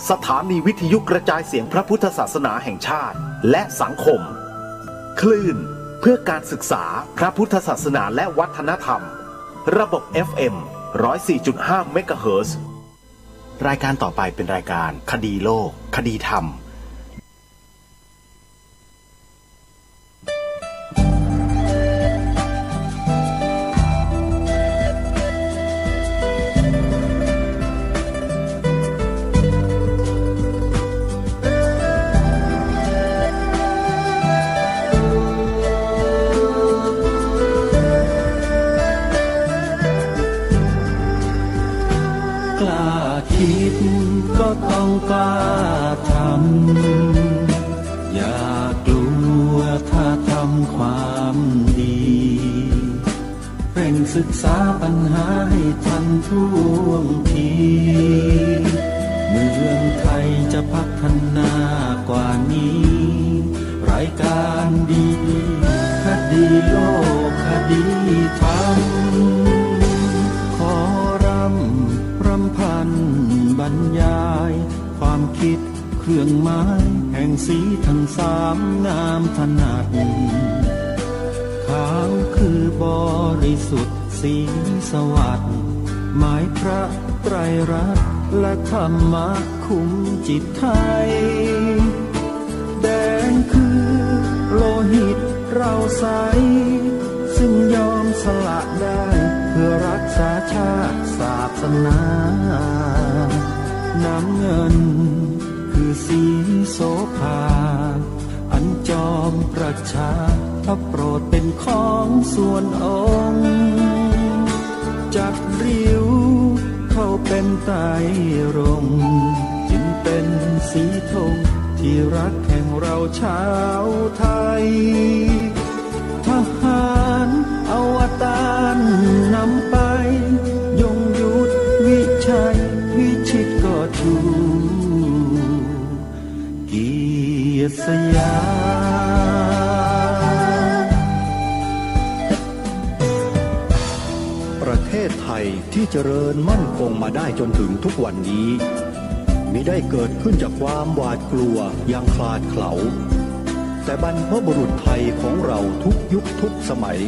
สถานีวิทยุกระจายเสียงพระพุทธศาสนาแห่งชาติและสังคมคลื่นเพื่อการศึกษาพระพุทธศาสนาและวัฒนธรรมระบบ FM 104.5 เมกะเฮิรตซ์รายการต่อไปเป็นรายการคดีโลกคดีธรรมก็ต้องกล้าทำอย่ากลัวถ้าทำความดีเร่งศึกษาปัญหาให้ทันท่วงทีเมืองไทยจะพัฒนากว่านี้รายการดีคดีโลกคดีธรรมขอรำพันบรรยายความคิดเครื่องหมายแห่งสีทั้งสามงามถนัดขาวคือบริสุทธิ์สีสวัสดิ์หมายพระไตรรัตน์และธรรมะคุ้มจิตไทยแดงคือโลหิตเราใสซึ่งยอมสละได้เพื่อรักษาชาติศาสนาน้ำเงินคือสีโสภาอันจอมประชาพระโปรดเป็นของส่วนองค์จัดริ้วเข้าเป็นไตรรงค์จึงเป็นสีธงที่รักแห่งเราชาวไทยทหารอวตารนำไปยงยุทธวิชัยวิชิตก็ชูเกียรติสยามประเทศไทยที่เจริญมั่นคงมาได้จนถึงทุกวันนี้มิได้เกิดขึ้นจากความหวาดกลัวอย่างคลาดเขลาแต่บรรพบุรุษไทยของเราทุกยุคทุกสมัย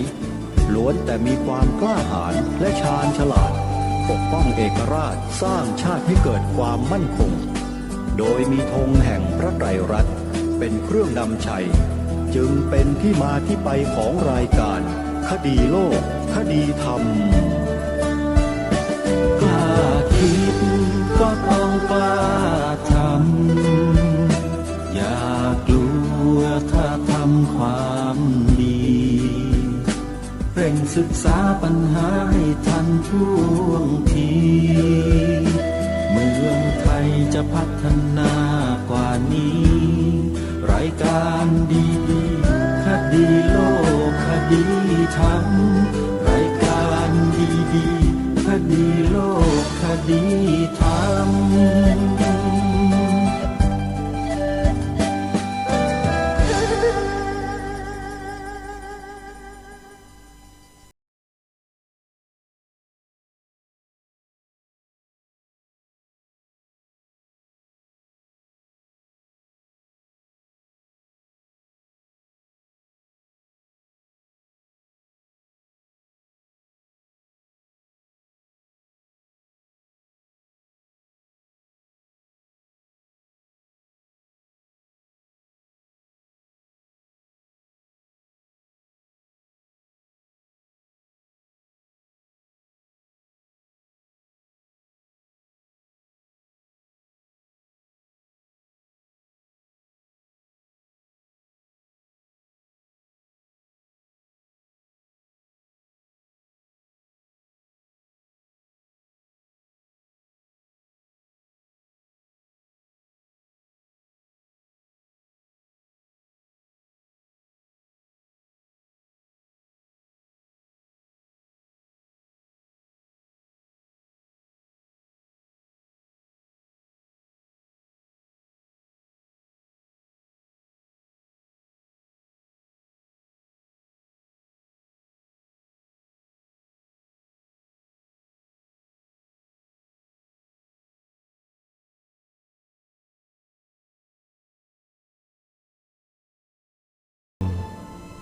ล้วนแต่มีความกล้าหาญและชาญฉลาดปกป้องเอกราชสร้างชาติให้เกิดความมั่นคงโดยมีธงแห่งพระไตรรัตน์เป็นเครื่องนำชัยจึงเป็นที่มาที่ไปของรายการคดีโลกคดีธรรมกล้าคิดก็ต้องกล้าทำอย่ากลัวถ้าทำความดีเร่งศึกษาปัญหาให้ทันท่วงทีเมืองไทยจะพัฒนากว่านี้รายการดีคดีโลกคดีธรรมรายการดีคดีโลกคดีธรรม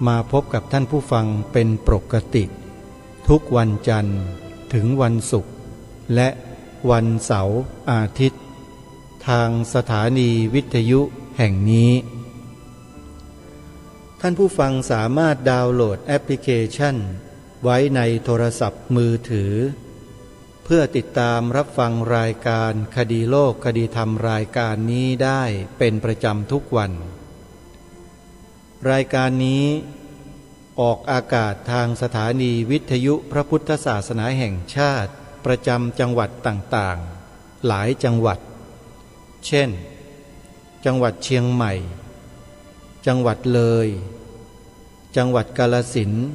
มาพบกับท่านผู้ฟังเป็นปกติทุกวันจันทร์ถึงวันศุกร์และวันเสาร์อาทิตย์ทางสถานีวิทยุแห่งนี้ท่านผู้ฟังสามารถดาวน์โหลดแอปพลิเคชันไว้ในโทรศัพท์มือถือเพื่อติดตามรับฟังรายการคดีโลกคดีธรรมรายการนี้ได้เป็นประจำทุกวันรายการนี้ออกอากาศทางสถานีวิทยุพระพุทธศาสนาแห่งชาติประจำจังหวัดต่างๆหลายจังหวัดเช่นจังหวัดเชียงใหม่จังหวัดเลยจังหวัดกาฬสินธุ์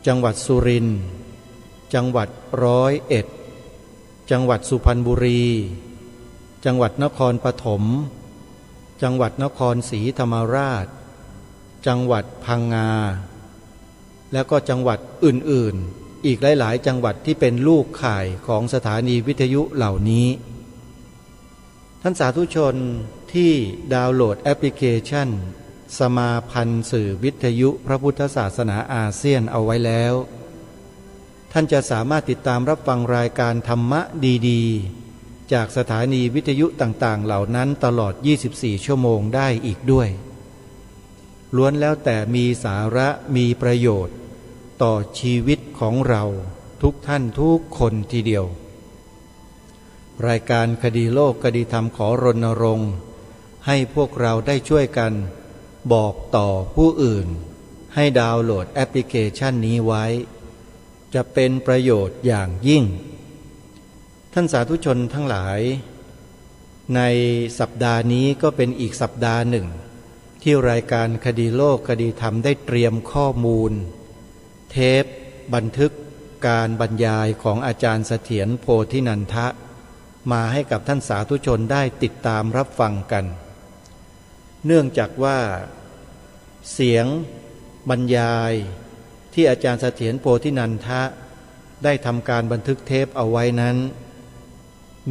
จังหวัดสุรินทร์จังหวัด101จังหวัดสุพรรณบุรีจังหวัดนครปฐมจังหวัดนครศรีธรรมราชจังหวัดพังงาแล้วก็จังหวัดอื่นๆอีกหลายๆจังหวัดที่เป็นลูกข่ายของสถานีวิทยุเหล่านี้ท่านสาธุชนที่ดาวน์โหลดแอปพลิเคชันสมาพันธ์สื่อวิทยุพระพุทธศาสนาอาเซียนเอาไว้แล้วท่านจะสามารถติดตามรับฟังรายการธรรมะดีๆจากสถานีวิทยุต่างๆเหล่านั้นตลอด24ชั่วโมงได้อีกด้วยล้วนแล้วแต่มีสาระมีประโยชน์ต่อชีวิตของเราทุกท่านทุกคนทีเดียวรายการคดีโลกคดีธรรมขอรณรงค์ให้พวกเราได้ช่วยกันบอกต่อผู้อื่นให้ดาวน์โหลดแอปพลิเคชันนี้ไว้จะเป็นประโยชน์อย่างยิ่งท่านสาธุชนทั้งหลายในสัปดาห์นี้ก็เป็นอีกสัปดาห์หนึ่งที่รายการคดีโลกคดีธรรมได้เตรียมข้อมูลเทปบันทึกการบรรยายของอาจารย์เสถียรโพธินันทะมาให้กับท่านสาธุชนได้ติดตามรับฟังกันเนื่องจากว่าเสียงบรรยายที่อาจารย์เสถียรโพธินันทะได้ทำการบันทึกเทปเอาไว้นั้น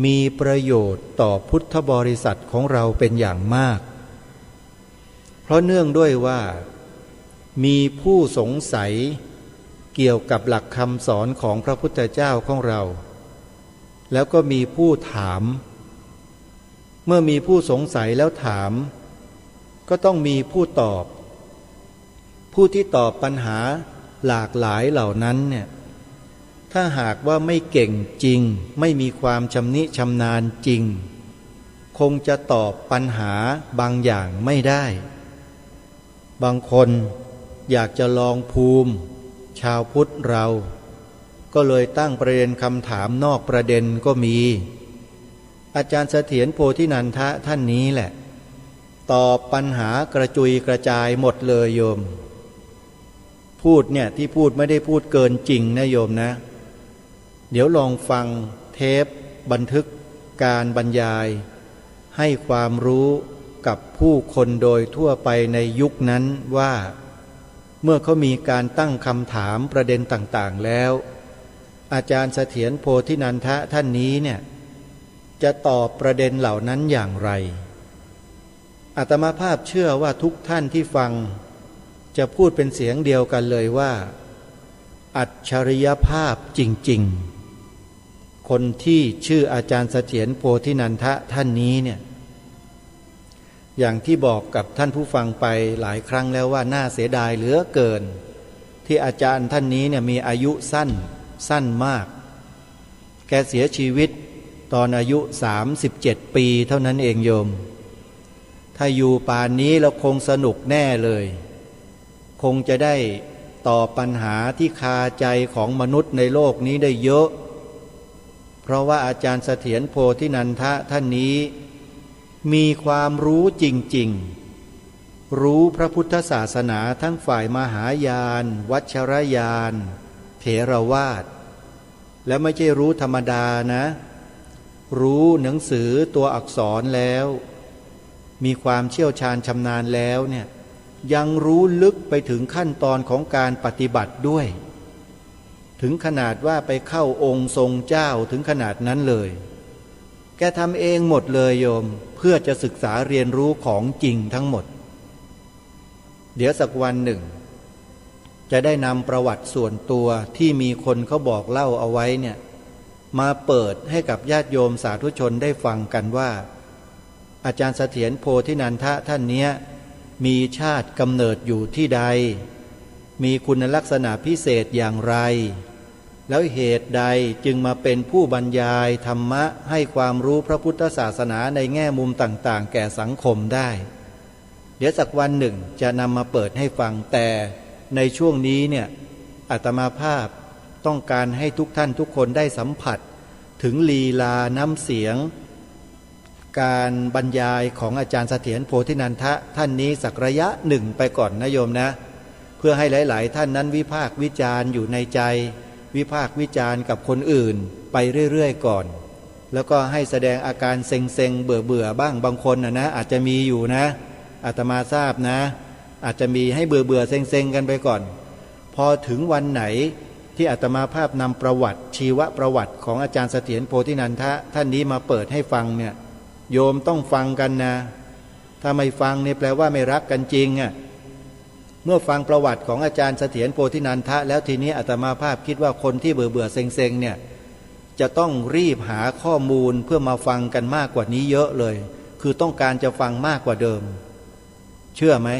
มีประโยชน์ต่อพุทธบริษัทของเราเป็นอย่างมากเพราะเนื่องด้วยว่ามีผู้สงสัยเกี่ยวกับหลักคำสอนของพระพุทธเจ้าของเราแล้วก็มีผู้ถามเมื่อมีผู้สงสัยแล้วถามก็ต้องมีผู้ตอบผู้ที่ตอบปัญหาหลากหลายเหล่านั้นเนี่ยถ้าหากว่าไม่เก่งจริงไม่มีความชำนิชำนาญจริงคงจะตอบปัญหาบางอย่างไม่ได้บางคนอยากจะลองภูมิชาวพุทธเราก็เลยตั้งประเด็นคำถามนอกประเด็นก็มีอาจารย์เสถียรโพธินันทะท่านนี้แหละตอบปัญหากระจุยกระจายหมดเลยโยมพูดเนี่ยที่พูดไม่ได้พูดเกินจริงนะโยมนะเดี๋ยวลองฟังเทปบันทึกการบรรยายให้ความรู้กับผู้คนโดยทั่วไปในยุคนั้นว่าเมื่อเขามีการตั้งคำถามประเด็นต่างๆแล้วอาจารย์เสถียรโพธินันทะท่านนี้เนี่ยจะตอบประเด็นเหล่านั้นอย่างไรอาตมาภาพเชื่อว่าทุกท่านที่ฟังจะพูดเป็นเสียงเดียวกันเลยว่าอัจฉริยภาพจริงๆคนที่ชื่ออาจารย์เสถียรโพธินันทะท่านนี้เนี่ยอย่างที่บอกกับท่านผู้ฟังไปหลายครั้งแล้วว่าน่าเสียดายเหลือเกินที่อาจารย์ท่านนี้เนี่ยมีอายุสั้นมากแกเสียชีวิตตอนอายุ37 ปีเท่านั้นเองโยมถ้าอยู่ป่านนี้เราคงสนุกแน่เลยคงจะได้ตอบปัญหาที่คาใจของมนุษย์ในโลกนี้ได้เยอะเพราะว่าอาจารย์เสถียรโพธินันทะท่านนี้มีความรู้จริงๆรู้พระพุทธศาสนาทั้งฝ่ายมหายานวัชรยานเถรวาทและไม่ใช่รู้ธรรมดานะรู้หนังสือตัวอักษรแล้วมีความเชี่ยวชาญชำนาญแล้วเนี่ยยังรู้ลึกไปถึงขั้นตอนของการปฏิบัติด้วยถึงขนาดว่าไปเข้าองค์ทรงเจ้าถึงขนาดนั้นเลยแกทำเองหมดเลยโยมเพื่อจะศึกษาเรียนรู้ของจริงทั้งหมดเดี๋ยวสักวันหนึ่ง จะได้นำประวัติส่วนตัวที่มีคนเขาบอกเล่าเอาไว้เนี่ยมาเปิดให้กับญาติโยมสาธุชนได้ฟังกันว่าอาจารย์เสถียรโพธินันทะท่านเนี้ยมีชาติกำเนิดอยู่ที่ใดมีคุณลักษณะพิเศษอย่างไรแล้วเหตุใดจึงมาเป็นผู้บรรยายธรรมะให้ความรู้พระพุทธศาสนาในแง่มุมต่างๆแก่สังคมได้เดี๋ยวสักวันหนึ่งจะนำมาเปิดให้ฟังแต่ในช่วงนี้เนี่ยอาตมาภาพต้องการให้ทุกท่านทุกคนได้สัมผัสถึงลีลาน้ำเสียงการบรรยายของอาจารย์เสถียรโพธินันทะท่านนี้สักระยะหนึ่งไปก่อนนะโยมนะเพื่อให้หลายๆท่านนั้นวิพากษ์วิจารณ์อยู่ในใจวิพากษ์วิจารณ์กับคนอื่นไปเรื่อยๆก่อนแล้วก็ให้แสดงอาการเซ็งๆเบื่อๆบ้างบางคนนะอาจจะมีอยู่นะอาตมาทราบนะอาจจะมีให้เบื่อๆเซ็งๆกันไปก่อนพอถึงวันไหนที่อาตมาภาพนำประวัติชีวประวัติของอาจารย์เสถียรโพธินันทะท่านนี้มาเปิดให้ฟังเนี่ยโยมต้องฟังกันนะถ้าไม่ฟังเนี่ยแปลว่าไม่รักกันจริงอ่ะเมื่อฟังประวัติของอาจารย์เสถียรโพธินันทะแล้วทีนี้อาตมาภาพคิดว่าคนที่เบื่อเซ็งเนี่ยจะต้องรีบหาข้อมูลเพื่อมาฟังกันมากกว่านี้เยอะเลยคือต้องการจะฟังมากกว่าเดิมเชื่อไหม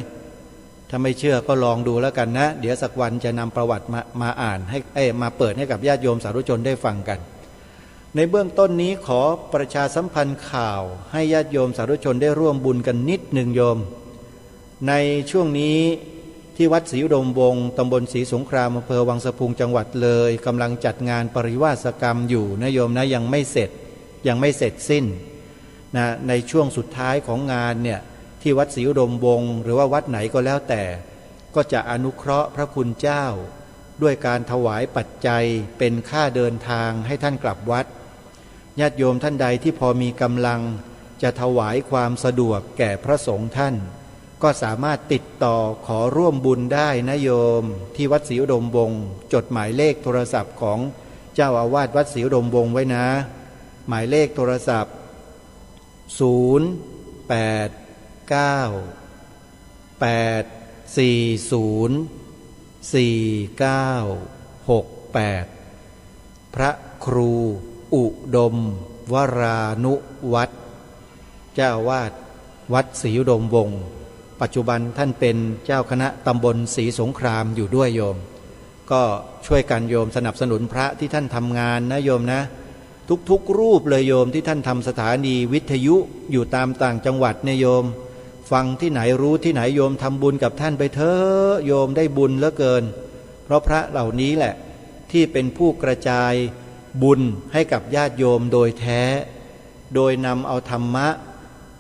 ถ้าไม่เชื่อก็ลองดูแล้วกันนะเดี๋ยวสักวันจะนำประวัติมาอ่านให้มาเปิดให้กับญาติโยมสาธุชนได้ฟังกันในเบื้องต้นนี้ขอประชาสัมพันธ์ข่าวให้ญาติโยมสาธุชนได้ร่วมบุญกันนิดหนึ่งโยมในช่วงนี้ที่วัดศรีอุดมวงศ์ตำบลศรีสงครามอำเภอวังสะพุงจังหวัดเลยกำลังจัดงานปริวาสกรรมอยู่นะโยมนะยังไม่เสร็จสิ้นนะในช่วงสุดท้ายของงานเนี่ยที่วัดศรีอุดมวงศ์หรือว่าวัดไหนก็แล้วแต่ก็จะอนุเคราะห์พระคุณเจ้าด้วยการถวายปัจจัยเป็นค่าเดินทางให้ท่านกลับวัดญาติโยมท่านใดที่พอมีกำลังจะถวายความสะดวกแก่พระสงฆ์ท่านก็สามารถติดต่อขอร่วมบุญได้นะโยมที่วัดศรีอุดมวงศ์จดหมายเลขโทรศัพท์ของเจ้าอาวาสวัดศรีอุดมวงศ์ไว้นะหมายเลขโทรศัพท์089-840-4968พระครูอุดมวรานุวัฒน์เจ้าอาวาสวัดศรีอุดมวงศ์ปัจจุบันท่านเป็นเจ้าคณะตำบลศรีสงครามอยู่ด้วยโยมก็ช่วยกันโยมสนับสนุนพระที่ท่านทำงานนะโยมนะทุกรูปเลยโยมที่ท่านทำสถานีวิทยุอยู่ตามต่างจังหวัดเนี่ยโยมฟังที่ไหนรู้ที่ไหนโยมทำบุญกับท่านไปเถอะโยมได้บุญเหลือเกินเพราะพระเหล่านี้แหละที่เป็นผู้กระจายบุญให้กับญาติโยมโดยแท้โดยนำเอาธรรมะ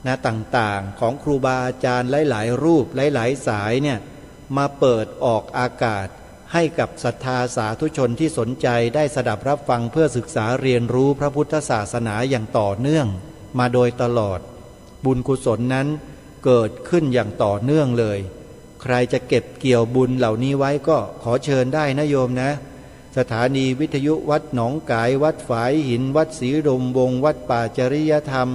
นะต่างๆของครูบาอาจารย์หลายๆรูปหลายๆสายเนี่ยมาเปิดออกอากาศให้กับศรัทธาสาธุชนที่สนใจได้สดับรับฟังเพื่อศึกษาเรียนรู้พระพุทธศาสนาอย่างต่อเนื่องมาโดยตลอดบุญกุศลนั้นเกิดขึ้นอย่างต่อเนื่องเลยใครจะเก็บเกี่ยวบุญเหล่านี้ไว้ก็ขอเชิญได้นะโยมนะสถานีวิทยุวัดหนองกายวัดฝายหินวัดศรีอุดมวงศ์วัดป่าจริยธรรม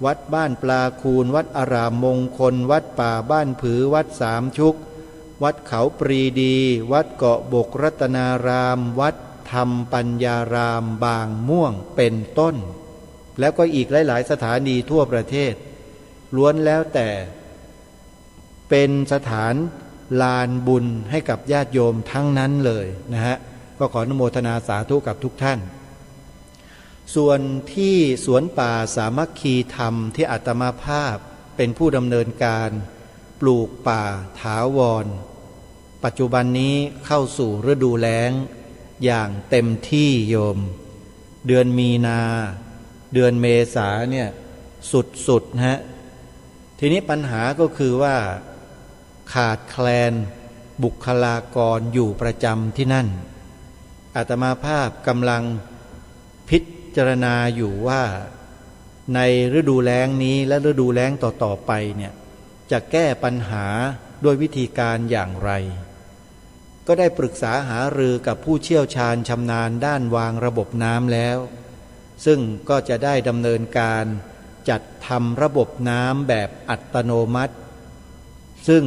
วัดบ้านปลาคูนวัดอารามมงคลวัดป่าบ้านผือวัดสามชุกวัดเขาปรีดีวัดเกาะบกรัตนารามวัดธรรมปัญญารามบางม่วงเป็นต้นแล้วก็อีกหลายๆสถานีทั่วประเทศล้วนแล้วแต่เป็นสถานลานบุญให้กับญาติโยมทั้งนั้นเลยนะฮะก็ขออนุโมทนาสาธุกับทุกท่านส่วนที่สวนป่าสามัคคีธรรมที่อาตมาภาพเป็นผู้ดำเนินการปลูกป่าถาวรปัจจุบันนี้เข้าสู่ฤดูแล้งอย่างเต็มที่โยมเดือนมีนาเดือนเมษาเนี่ยสุดฮะทีนี้ปัญหาก็คือว่าขาดแคลนบุคลากรอยู่ประจำที่นั่นอาตมาภาพกำลังพิจารณาอยู่ว่าในฤดูแล้งนี้และฤดูแล้งต่อไปเนี่ยจะแก้ปัญหาด้วยวิธีการอย่างไรก็ได้ปรึกษาหารือกับผู้เชี่ยวชาญชำนาญด้านวางระบบน้ำแล้วซึ่งก็จะได้ดำเนินการจัดทำระบบน้ำแบบอัตโนมัติ ซึ่ง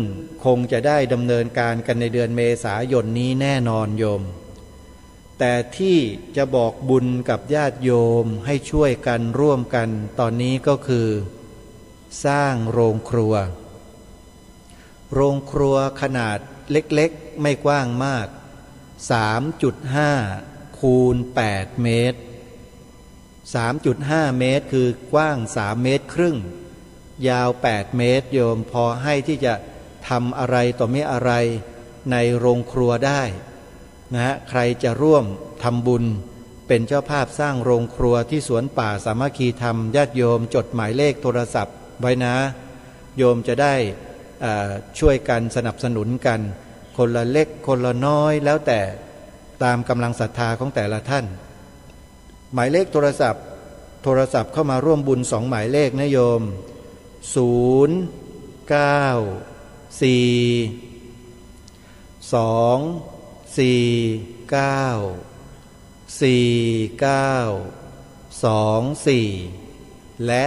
คงจะได้ดำเนินการกันในเดือนเมษายนนี้แน่นอนโยมแต่ที่จะบอกบุญกับญาติโยมให้ช่วยกันร่วมกันตอนนี้ก็คือสร้างโรงครัวขนาดเล็กๆไม่กว้างมาก 3.5 คูณ 8 เมตร 3.5 เมตรคือกว้าง3 เมตรครึ่งยาว8 เมตรโยมพอให้ที่จะทำอะไรต่อไม่อะไรในโรงครัวได้นะใครจะร่วมทำบุญเป็นเจ้าภาพสร้างโรงครัวที่สวนป่าสามัคคีธรรมญาติโยมจดหมายเลขโทรศัพท์ไว้นะโยมจะได้ช่วยกันสนับสนุนกันคนละเล็กคนละน้อยแล้วแต่ตามกำลังศรัทธาของแต่ละท่านหมายเลขโทรศัพท์เข้ามาร่วมบุญ2หมายเลขนะโยม089494924 และ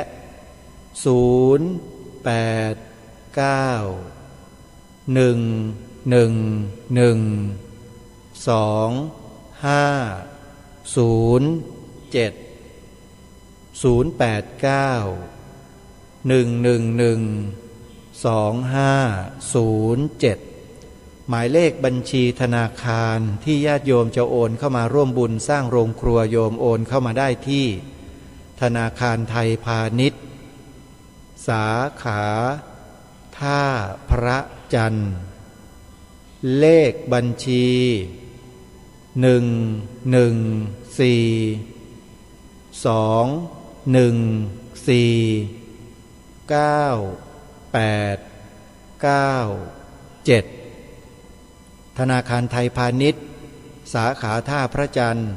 หมายเลขบัญชีธนาคารที่ญาติโยมจะโอนเข้ามาร่วมบุญสร้างโรงครัวโยมโอนเข้ามาได้ที่ธนาคารไทยพาณิชย์สาขาท่าพระจันทร์เลขบัญชี114919897ธนาคารไทยพาณิชย์สาขาท่าพระจันทร์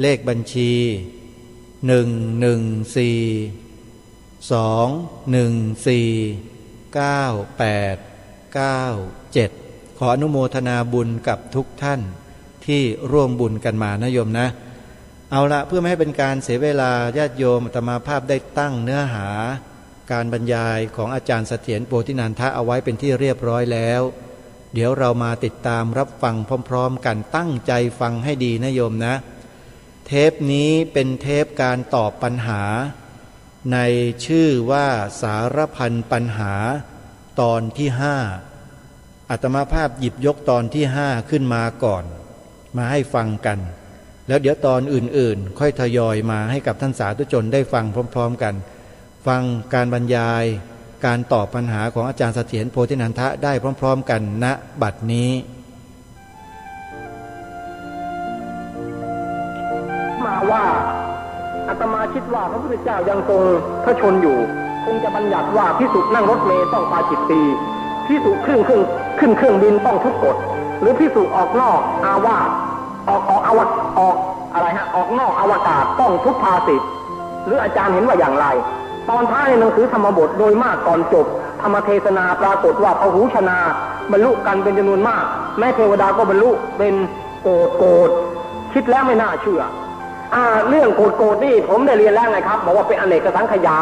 เลขบัญชี11421499897ขออนุโมทนาบุญกับทุกท่านที่ร่วมบุญกันมานะโยมนะเอาละเพื่อไม่ให้เป็นการเสียเวลาญาติโยมอาตมาภาพได้ตั้งเนื้อหาการบรรยายของอาจารย์เสถียรโพธินันทะเอาไว้เป็นที่เรียบร้อยแล้วเดี๋ยวเรามาติดตามรับฟังพร้อมๆกันตั้งใจฟังให้ดีนะโยมนะเทปนี้เป็นเทปการตอบปัญหาในชื่อว่าสารพันปัญหาตอนที่5อาตมาภาพหยิบยกตอนที่5ขึ้นมาก่อนมาให้ฟังกันแล้วเดี๋ยวตอนอื่นๆค่อยทยอยมาให้กับท่านสาธุชนได้ฟังพร้อมๆกันฟังการบรรยายการตอบปัญหาของอาจารย์เสถียรโพธินันทะได้พร้อมๆกันณบัดนี้มาว่าอาตมาคิดว่าพระพุทธเจ้ายังทรงพระชนอยู่คงจะบัญญัติว่าภิกษุนั่งรถเมล์ต้องปาจิตตีภิกษุขึ้นเครื่องบินต้องทุกกฎหรือภิกษุออกนอกอาวาสออกนอกอวกาศต้องทุกภาสิทธิ์หรืออาจารย์เห็นว่าอย่างไรตอนท้ายในหนังสือธรรมบทโดยมากก่อนจบธรรมเทศนาปรากฏว่าพหูชนาบรรลุกันเป็นจำนวนมากแม้เทวดาก็บรรลุเป็นโกรธคิดแล้วไม่น่าเชื่อเรื่องโกรธนี่ผมได้เรียนแล้วไงครับบอกว่าเป็นอเนกสังขยา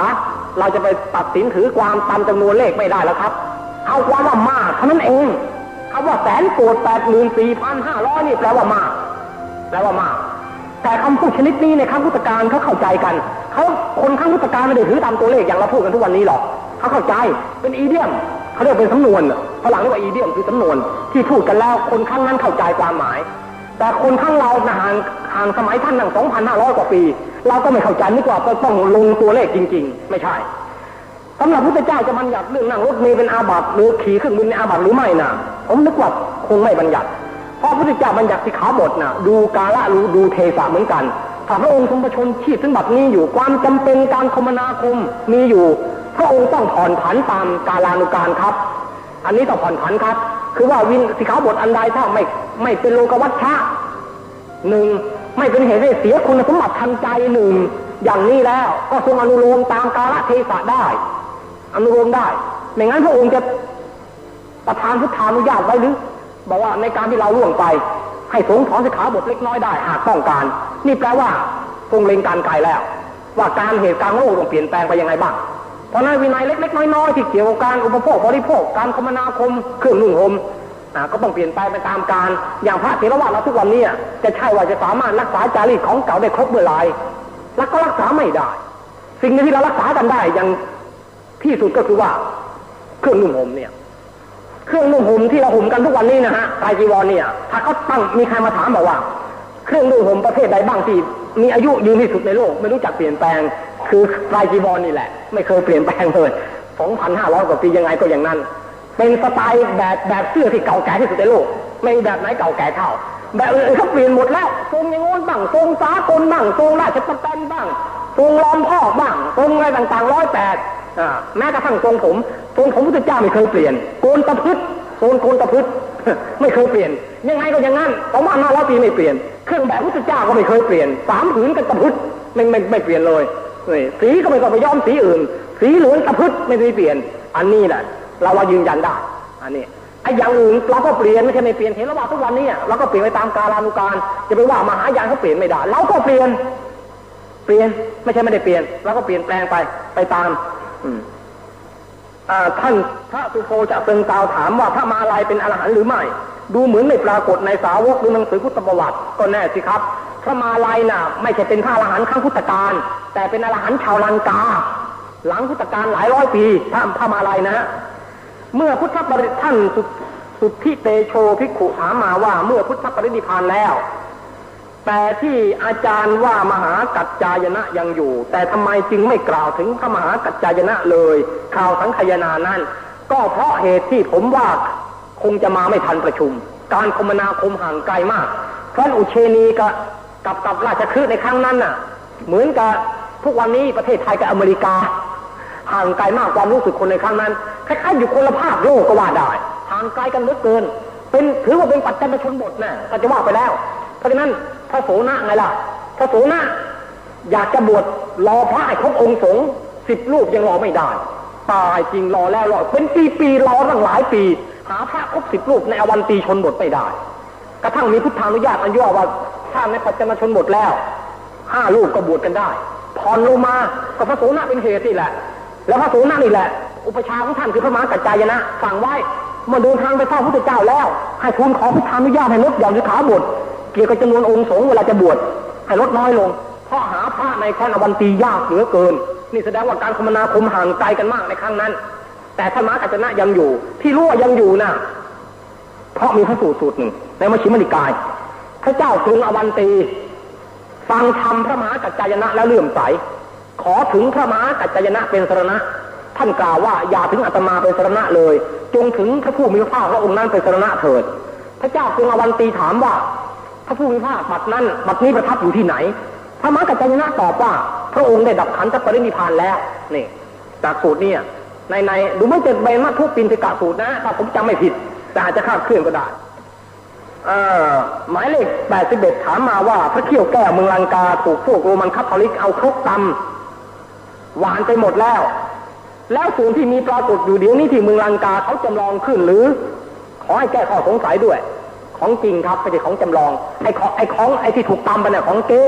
เราจะไปตัดสินถือความตามจำนวนเลขไม่ได้แล้วครับเอาความว่ามากเท่านั้นเองคำว่าแสนโกรธ84,500นี่แปลว่ามากแต่คำพูดชนิดนี้ในครั้งพุทธกาลเขาเข้าใจกันคนครั้งพุทธกาลไม่ได้ถือตามตัวเลขอย่างเราพูดกันทุกวันนี้หรอกเขาเข้าใจเป็นอีเดียมเขาเรียกเป็นสำนวนฝรั่งเรียกว่าอีเดียมคือสำนวนที่พูดกันแล้วคนครั้งนั้นเข้าใจความหมายแต่คนข้างเราห่างสมัยท่านตั้ง 2,500 กว่าปีเราก็ไม่เข้าใจนึกว่าต้องลงตัวเลขจริงๆไม่ใช่สำหรับพุทธเจ้าจะบัญญัติเรื่องนั่งรถเมล์เป็นอาบัติหรือขี่เครื่องบินเป็นอาบัติหรือไม่นะผมนึกว่าคงไม่บัญญัติเพราะพุทธเจ้าบัญญัติสิกขาบทนะดูกาละดูเทศะเหมือนกันถ้าพระองค์ทรงประชนชีพถึงบัดนี้อยู่ความจำเป็นการคมนาคมมีอยู่พระองค์ต้องผ่อนผันตามกาลานุการครับอันนี้ต้องผ่อนผันครับคือว่าสิกขาบทอันใดถ้าไม่เป็นโลกวัชชะหนึ่งไม่เป็นเหตุให้เสียคุณสมบัติทันใจหนึ่งอย่างนี้แล้วก็ทรงอนุโลมตามกาลเทศะได้อนุโลมได้ไม่งั้นพระองค์จะประทานพุทธานุญาตไว้หรือบอกว่าในการที่เราล่วงไปให้สงฆ์ถอนสิกขาบทเล็กน้อยได้หากต้องการนี่แปลว่าทรงเล็งการไกลแล้วว่าการเหตุการณ์โลกต้องเปลี่ยนแปลงไปยังไงบ้าง เพราะนั้นวินัยเล็กๆน้อยๆที่เกี่ยวกับการอุปโภคบริโภคการคมนาคมเครื่องนุ่งห่มก็ต้องเปลี่ยนไปตามการอย่างพระเถรวาทเราทุกวันนี้จะใช่ว่าจะสามารถรักษาจารีตของเก่าได้ครบเมื่อไรแล้วก็รักษาไม่ได้สิ่งที่เรารักษากันได้อย่างที่สุดก็คือว่าเครื่องนุ่งห่มเนี่ยเครื่องนุ่งห่มที่เราห่มกันทุกวันนี้นะฮะไตรจีวรเนี่ยถ้าเขาตั้งมีใครมาถามบอกว่าเครื่องนุ่งห่มประเภทใดบ้างที่มีอายุยืนที่สุดในโลกไม่รู้จักเปลี่ยนแปลงคือไตรจีวรนี่แหละไม่เคยเปลี่ยนแปลงเลย 2,500 กว่าปียังไงก็อย่างนั้นเป็นสไตล์แบบเสื้อที่เก่าแก่ที่สุดในโลกไม่มีแบบไหนเก่าแก่เท่าแบบอื่นเขาเปลี่ยนหมดแล้วทรงอย่างโน้นบ้างทรงสากลบ้างทรงราชประแตนบ้างทรงล้อมพ่อบ้างทรงอะไรต่างๆ108แม้กระทั่งทรงผมพุทธเจ้าไม่เคยเปลี่ยนโกนตะพึดโกนตะพึดไม่เคยเปลี่ยนยังไงก็อย่างนั้น2,500 ปีไม่เปลี่ยนเครื่องแบบพุทธเจ้าก็ไม่เคยเปลี่ยน3 ผืนกันตะพึดไม่เปลี่ยนเลยสีก็ไม่ต้องไปย้อมสีอื่นสีเหลืองตะพึดไม่ได้เปลี่ยนอันนี้แหละเรายืนยันได้อันนี้ไอ้อย่างอื่นเราก็เปลี่ยนไม่ใช่ไม่เปลี่ยนเห็นแล้วว่าทุกวันนี้เราก็เปลี่ยนไปตามกาลานุกาลจะไปว่ามหายานเขาเปลี่ยนไม่ได้เราก็เปลี่ยนไม่ใช่ไม่ได้เปลี่ยนเราก็เปลี่ยนแปลงไปตามท่านพระสุโธจะเซิงกล่าวถามว่าพระมาลัยเป็นอรหันต์หรือไม่ดูเหมือนไม่ปรากฏในสาวกหรือหนังสือพุทธประวัติก็แน่สิครับพระมาลัยน่ะไม่ใช่เป็นพระอรหันต์ครั้งพุทธกาลแต่เป็นอรหันต์ชาวลังกาหลังพุทธกาลหลายร้อยปีพระมาลัยนะเมื่อพุทธปริท่านสุทธิเตโชภิกขุถามมาว่าเมื่อพุทธปรินิพพานแล้วแต่ที่อาจารย์ว่ามหากัจจายนะยังอยู่แต่ทำไมจึงไม่กล่าวถึงพระมหากัจจายนะเลยข่าวสังคายนานั้นก็เพราะเหตุที่ผมว่าคงจะมาไม่ทันประชุมการคมนาคมห่างไกลมากเพราะอุเชนีกับราชคฤห์ในครั้งนั้นน่ะเหมือนกับทุกวันนี้ประเทศไทยกับอเมริกาห่างไกลมากความรู้สึกคนในครั้งนั้นคล้ายๆอยู่คนละภาคโลกก็ว่าได้ห่างไกลกันเหลือเกินถือว่าเป็นปัจจัยชนบทนะก็จะว่าไปแล้วเพราะฉะนั้นพระโสนะไงล่ะพระโสนะอยากจะบวชรอพระให้ครบองค์สงฆ์10 รูปยังรอไม่ได้ตายจริงรอแล้วรอเป็นปีรอตั้งหลายปีหาพระครบ10 รูปในอวันตีชนบทไม่ได้กระทั่งมีพุทธานุญาตอันย่อว่าถ้าในปัจจัยชนบทแล้ว5 รูปก็บวชกันได้ผ่อนลงมาก็พระโสนะเป็นเหตุนี่แหละแล้วพระโสนะนี่แหละอุปชาของท่านคือพระมหากัจจายนะสั่งไว้เมื่อเดินทางไปเฝ้าพระพุทธเจ้าแล้วให้ทูลขอพุทธานุญาตให้ลดหย่อนสิกขาบทเกี่ยวกับจำนวนองค์สงฆ์เวลาจะบวชให้ลดน้อยลงเพราะหาพระในแคว้นอวันตียากเหลือเกินนี่แสดงว่าการคมนาคมห่างไกลกันมากในครั้งนั้นแต่พระมหากัจจายนะยังอยู่ที่รู้ว่ายังอยู่นะเพราะมีพระสูตรหนึ่งในมัชฌิมนิกายพระเจ้ากรุงอวันตีฟังธรรมพระมหากัจจายนะแล้วเลื่อมใสขอถึงพระมหากัจจายนะเป็นสรณะท่านกล่าวว่าอย่าถึงอาตมาเป็นสรณะเลยจงถึงพระผู้มีพระภาคพระองค์นั้นเป็นสรณะเถิดพระเจ้ากรุงอวันตีถามว่าพระผู้มีพระภาคบัดนี้ประทับอยู่ที่ไหนพระมหากัจจายนะตอบว่าพระองค์ได้ดับขันธปรินิพพานแล้วนี่จากสูตรนี้ในดูไม่จะเป็นมัทธุปินทิกะสูตรนะถ้าผมจำไม่ผิดแต่อาจจะคลาดเคลื่อนก็ได้หมายเลข81ถามมาว่าพระเขี้ยวแก้วเมืองลังกาถูกพวกโรมันคาทอลิกเอาครกตำหวานไปหมดแล้วส่วนที่มีปรากฏอยู่เดี๋ยวนี้ที่เมืองลังกาเขาจำลองขึ้นหรือขอให้แก้ข้อสงสัยด้วยของจริงครับไม่ใช่ของจำลองไอ้ที่ถูกตำไปเนี่ยของเก้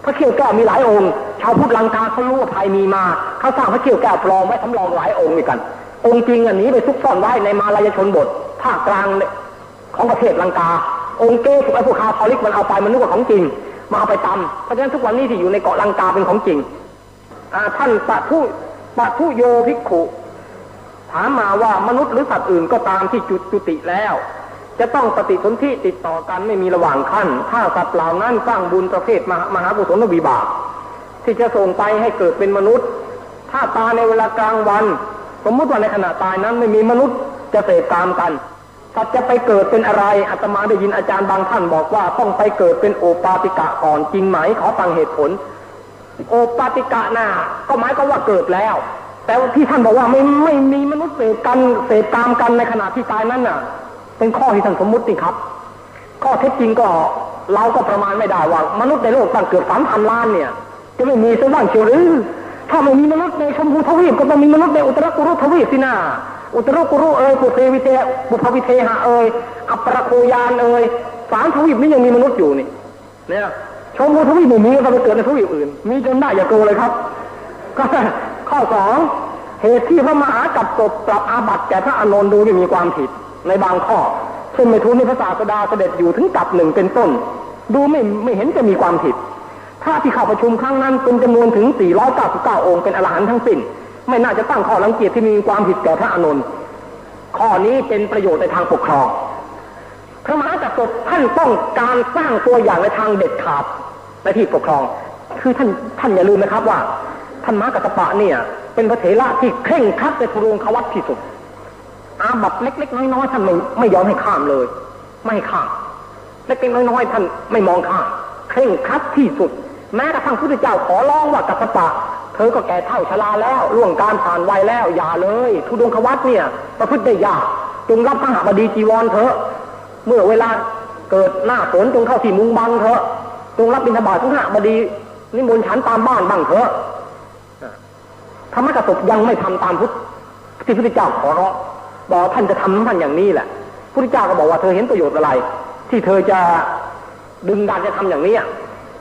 พระเขี้ยวแก้วมีหลายองค์ชาวพุทธลังกาเขารู้ว่าภัยมีมาเขาสร้างพระเขี้ยวแก้วปลอมไว้สำรองหลายองค์ด้วยกันองค์จริงอันนี้ไปซุกซ่อนไว้ในมาลายชนบทภาคกลางของประเทศลังกาองค์เก้ถูกไอ้พวกคาทอลิกมันเอาไปมันนึกว่าของจริงมาเอาไปตำเพราะฉะนั้นทุกวันนี้ที่อยู่ในเกาะลังกาเป็นของจริงท่านปะทุโยภิกขุถามมาว่ามนุษย์หรือสัตว์อื่นก็ตามที่จุติแล้วจะต้องปฏิสนธิติดต่อกันไม่มีระหว่างขั้นถ้าสัตว์เหล่านั้นสร้างบุญประเภทมหากุศลวิบากที่จะส่งไปให้เกิดเป็นมนุษย์ถ้าตายในเวลากลางวันสมมติว่าในขณะตายนั้นไม่มีมนุษย์จะเสพกามกันสัตว์จะไปเกิดเป็นอะไรอาตมาได้ยินอาจารย์บางท่านบอกว่าต้องไปเกิดเป็นโอปาติกะก่อนจริงไหมขอฟังเหตุผลโอปาติกะน่ะก็หมายก็ว่าเกิดแล้วแต่ที่ท่านบอกว่าไม่มีมนุษย์เสพกามกันในขณะที่ตายนั้นน่ะเป็นข้อที่ท่านสมมุติครับข้อเท็จจริงก็เราก็ประมาณไม่ได้ว่ามนุษย์ในโลกตั้งเกือบ 3,000 ล้านเนี่ยจะไม่มีสักบ้างเชียวหรือถ้าไม่มีมนุษย์ในชมพูทวีปก็ต้องมีมนุษย์ในอุตรกุรุทวีปสินะอุตรกุรุปุเพวิเทบุพวิเทหะอัปปรโคยาน3 ทวีปนี้ยังมีมนุษย์อยู่นี่เนี่ยชมพูทวีปไม่มีก็ไปเกิดในทวีปอื่นมีจนได้อย่าโกเลยครับก็ข้อ2 เหตุที่พระมหากัสสปปรับอาบัติแก่พระอานนท์ดูจะมีความผิดในบางข้อเช่นไม่ทูลให้พระศาสดาเสด็จอยู่ถึงกับหนึ่งเป็นต้นดูไม่เห็นจะมีความผิดพระที่เข้าประชุมครั้งนั้นเป็นจำนวนถึง499องค์เป็นอรหันต์ทั้งสิ้นไม่น่าจะตั้งข้อรังเกียจที่มีความผิดแก่พระอานนท์ข้อนี้เป็นประโยชน์ในทางปกครองพระมหากัสสปท่านต้องการสร้างตัวอย่างในทางเด็ดขาดในที่ปกครองคือท่านอย่าลืมนะครับว่าท่านมหากัสสปะเนี่ยเป็นพระเถระที่เคร่งครัดในทุรงควัตที่สุดอาบัติเล็กๆน้อยๆท่านไม่ยอมให้ข้ามเลยไม่ให้ข้ามเล็กๆน้อยๆท่านไม่มองข้ามเคร่งครัดที่สุดแม้กระทั่งพระพุทธเจ้าขอร้องว่ากัสสปะเธอก็แก่เฒ่าชราแล้วล่วงการผ่านวัยแล้วอย่าเลยทุดงควัตเนี่ยประพฤติได้ยากจงรับพระหบดีจีวรเถอะเมื่อเวลาเกิดหน้าฝนจงเข้าที่มุงบังเถอะจงรับบิณฑบาตพระหบดีนิมนต์ฉันตามบ้านบ้างเถอะธรรมกัสสปยังไม่ทำตามที่พระพุทธเจ้าขอร้องบอกท่านจะทำท่านอย่างนี้แหละพระพุทธเจ้าก็บอกว่าเธอเห็นประโยชน์อะไรที่เธอจะดึงดันจะทำอย่างนี้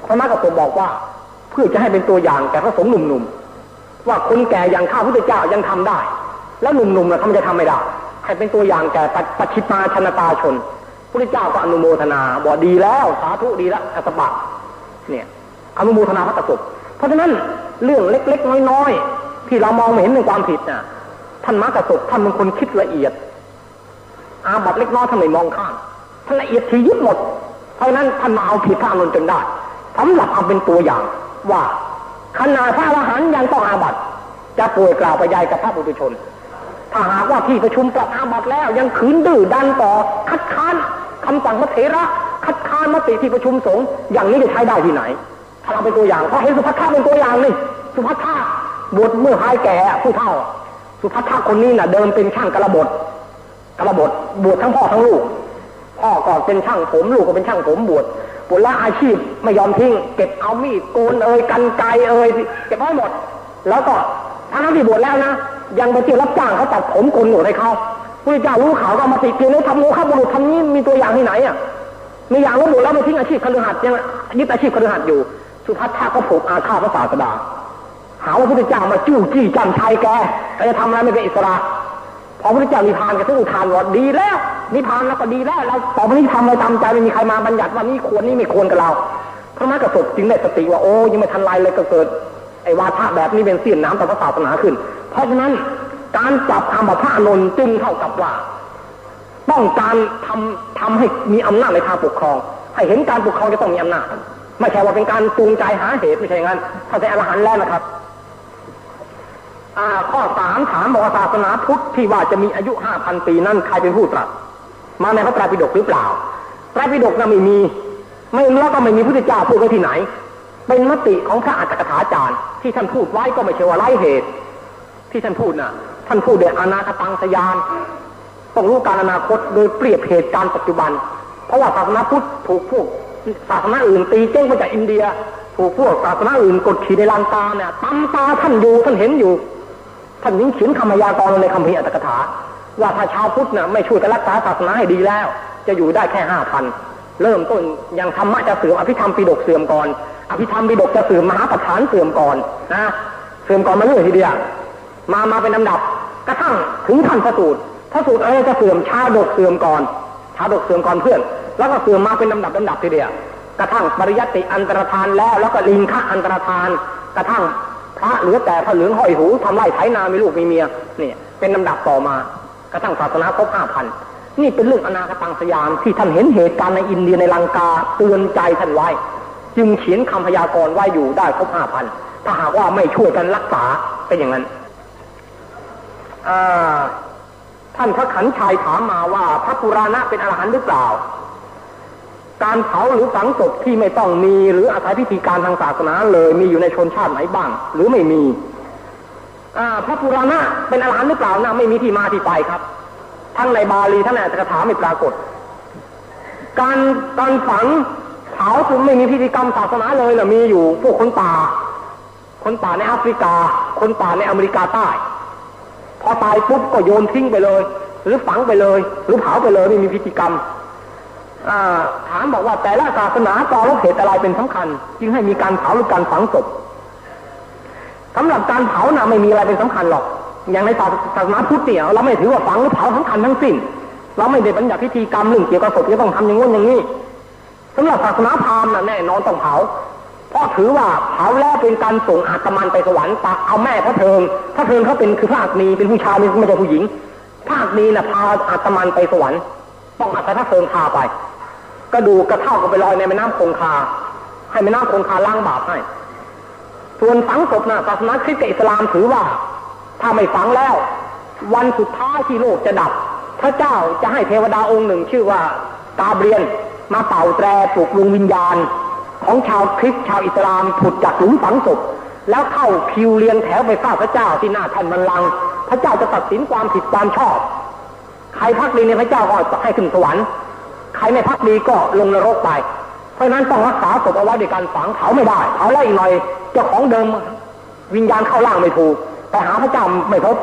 ธรรมกัสสปบอกว่าเพื่อจะให้เป็นตัวอย่างแก่พระสงฆ์หนุ่มๆว่าคนแก่อย่างข้าพระพุทธเจ้ายังทำได้แล้วหนุ่มๆทำจะทำไม่ได้ให้เป็นตัวอย่างแก่ปัจฉิมาชนตาชนพระพุทธเจ้าก็อนุโมทนาบอกดีแล้วสาธุดีแล้วกัสสปะเนี่ยอนุโมทนาพระกัสสปเพราะฉะนั้นเรื่องเล็กๆน้อยๆที่เรามองไม่เห็นเป็นความผิดน่ะท่านมหากัสสปท่านเป็นคนคิดละเอียดอาบัติเล็กน้อยท่านไม่มองข้ามท่านละเอียดถี่ยิบหมดเพราะนั้นท่านมาเอาผิดพระอานนท์จนได้สำหรับเอาเป็นตัวอย่างว่าขณะพระอรหันต์ยังต้องอาบัติจะป่วยกล่าวไปยายกับพระปุถุชนถ้าหากว่าที่ประชุมปรับอาบัติแล้วยังขืนดื้อดันต่อคัดค้านคำสั่งพระเถระคัดค้านมติที่ประชุมสงฆ์อย่างนี้จะใช้ได้ที่ไหนถ้าเราเป็นตัวอย่างเพราะเห็นสุภัททะเป็นตัวอย่างนี่สุภัททะบวชเมื่อหายแก่ผู้เฒ่าสุภัททะคนนี้น่ะเดิมเป็นช่างกระบดบวชทั้งพ่อทั้งลูกพ่อก่อนเป็นช่างผมลูกก็เป็นช่างผมบวชแล้วอาชีพไม่ยอมทิ้งเก็บเอามีดโกนกรรไกรเก็บไว้หมดแล้วก็ทั้งที่บวชแล้วนะยังไปเที่ยวรับจ้างเขาตัดผมโกนหนวดให้เขาพระเจ้ารู้ข่าวก็มาติเตียนทำโมฆะบุรุษทำนี้มีตัวอย่างที่ไหนมีอย่างว่าบวชแล้วมาทิ้งอาชีพคฤหัสถ์ยังยึดอาชีพคฤหัสถ์อยู่สุภัททะก็ผูกอาฆาตพระศาสดาหาว่าพระเจ้ามาจู้จี้จันชัยแกจะทำอะไรไม่เป็นอิสระพอพระเจ้านิพพานแกต้องอุทานว่าดีแล้วนิพพานแล้วก็ดีแล้วเราต่อไปนี้ทำอะไรตามใจไม่มีใครมาบัญญัติว่านี่ควรนี่ไม่ควรกับเราพระมหากัสสปจึงได้สติว่าโอ้ยังไม่ทันไรเลยก็เกิดไอ้วาทะแบบนี้เป็นเสี้ยนน้ำต่อพระศาสนาขึ้นเพราะฉะนั้นการปรับอาบัติพระอานนท์จึงเท่ากับว่าต้องการทำให้มีอำนาจในทางปกครองให้เห็นการปกครองจะต้องมีอำนาจไม่ใช่ว่าเป็นการจูงใจหาเหตุไม่ใช่งั้นถ้าเป็นอรหันต์แล้วนะครับข้อ3ถามบอกว่าศาสนาพุทธที่ว่าจะมีอายุ 5,000 ปีนั้นใครเป็นผู้ตรัสมาในพระไตรปิฎกหรือเปล่าไตรปิฎกนั้นไม่มีแล้วก็ไม่มีพระพุทธเจ้าพูดไว้ที่ไหนเป็นมติของพระอัฏฐกถาจารย์ที่ท่านพูดไว้ก็ไม่ใช่ว่าไร้เหตุที่ท่านพูดนะท่านพูดโดยอนาคตังสยานต้องรู้การอนาคตโดยเปรียบเหตุการณ์ปัจจุบันเพราะว่าศาสนาพุทธถูกพวกศาสนาอื่นตีเจ้งมาจากอินเดียถูกพวกศาสนาอื่นกดขี่ในลังกาเนี่ยตำตาท่านอยู่ท่านเห็นอยู่ท่านยิ่งเขียนคำพยากรณ์ในคัมภีร์อัตถกถาว่าถ้าชาวพุทธน่ะไม่ช่วยกันรักษาศาสนาให้ดีแล้วจะอยู่ได้แค่ 5,000 เริ่มต้นอย่างธรรมะจะเสื่อมอภิธรรมปิฎกเสื่อมก่อนอภิธรรมปิฎกจะเสื่อมมหาประธานเสื่อมก่อนนะเสื่อมก่อนมาเรื่อยทีเดียวมาเป็นลำดับกระทั่งถึงท่านพระสูตรจะเสื่อมชาดกเสื่อมก่อนเพื่อนแล้วก็เสื่อมมาเป็นลำดับทีเดียวกระทั่งปริยัติอันตรธานแล้วก็ลิงคะอันตรธานกระทั่งพระเหลือแต่พระเหลืองห้อยหูทำไร่ไถนามีลูกมีเมียนี่เป็นลำดับต่อมากระทั่งศาสนาครบ 5,000 นี่เป็นเรื่องอนาคตังสยานที่ท่านเห็นเหตุการณ์ในอินเดียในลังกาเตือนใจท่านไว้จึงเขียนคำพยากรณ์ไว้อยู่ได้ครบ 5,000 ถ้าหากว่าไม่ช่วยกันรักษาเป็นอย่างนั้นท่านพระขันธ์ชัยถามมาว่าพระปุราณะเป็นอรหันต์หรือเปล่าการเผาหรือฝังศพที่ไม่ต้องมีหรืออาศัยพิธีการทางศาสนาเลยมีอยู่ในชนชาติไหนบ้างหรือไม่มีพระปุราณะเป็นอรหันต์หรือเปล่านะไม่มีที่มาที่ไปครับทั้งในบาลีทั้งในอัตถกถาไม่ปรากฏการฝังเผาจึงไม่มีพิธีกรรมศาสนาเลยนะมีอยู่พวกคนป่าในแอฟริกาคนป่าในอเมริกาใต้พอตายปุ๊บก็โยนทิ้งไปเลยหรือฝังไปเลยหรือเผาไปเลยไม่มีพิธีกรรมถามบอกว่าแต่ละศาสนาต่อเหตุอะไรเป็นสำคัญจึงให้มีการเผาหรือการฝังศพสำหรับการเผาน่ะไม่มีอะไรเป็นสำคัญหรอก อย่างในศาสนาพุทธเนี่ยเราไม่ถือว่าฝังหรือเผาสำคัญทั้งสิ้นเราไม่ได้บัญญัติพิธีกรรมเรื่องเกี่ยวกับศพจะต้องทำอย่างงู้นอย่างนี้สำหรับศาสนาพราหมณ์น่ะแน่นอนต้องเผาเพราะถือว่าเผาแล้วเป็นการส่งอาตมันไปสวรรค์ตักเอาแม่พระเทิงเขาเป็นคือพระอักนีเป็นผู้ชายไม่ใช่ผู้หญิงพระอักนีน่ะพาอาตมันไปสวรรค์ต้องอัฐพระเทิงพาไปกระดูกกระเท่าก็ไปลอยในแม่น้ำคงคาให้แม่น้ำคงคาล้างบาปให้ส่วนฝังศพน่ะศาสนาคริสต์กับอิสลามถือว่าถ้าไม่ฝังแล้ววันสุดท้ายที่โลกจะดับพระเจ้าจะให้เทวดาองค์หนึ่งชื่อว่ากาเบรียลมาเป่าแตรปลุกดวงวิญญาณของชาวคริสต์ชาวอิสลามผุดจากหลุมฝังศพแล้วเข้าคิวเรียงแถวไปเฝ้าพระเจ้าที่หน้าแท่นบัลลังก์พระเจ้าจะตัดสินความผิดความชอบใครภักดีในพระเจ้าก็ให้ขึ้นสวรรค์ใครไม่ภักดีก็ลงนรกไปเพราะฉะนั้นต้องรักษาศพเอาไว้ด้วยการฝังเผาไม่ได้เผาแล้วอีกหน่อยเจ้าของเดิมวิญญาณเข้าร่างไม่ถูกไปหาพระเจ้าไม่พบ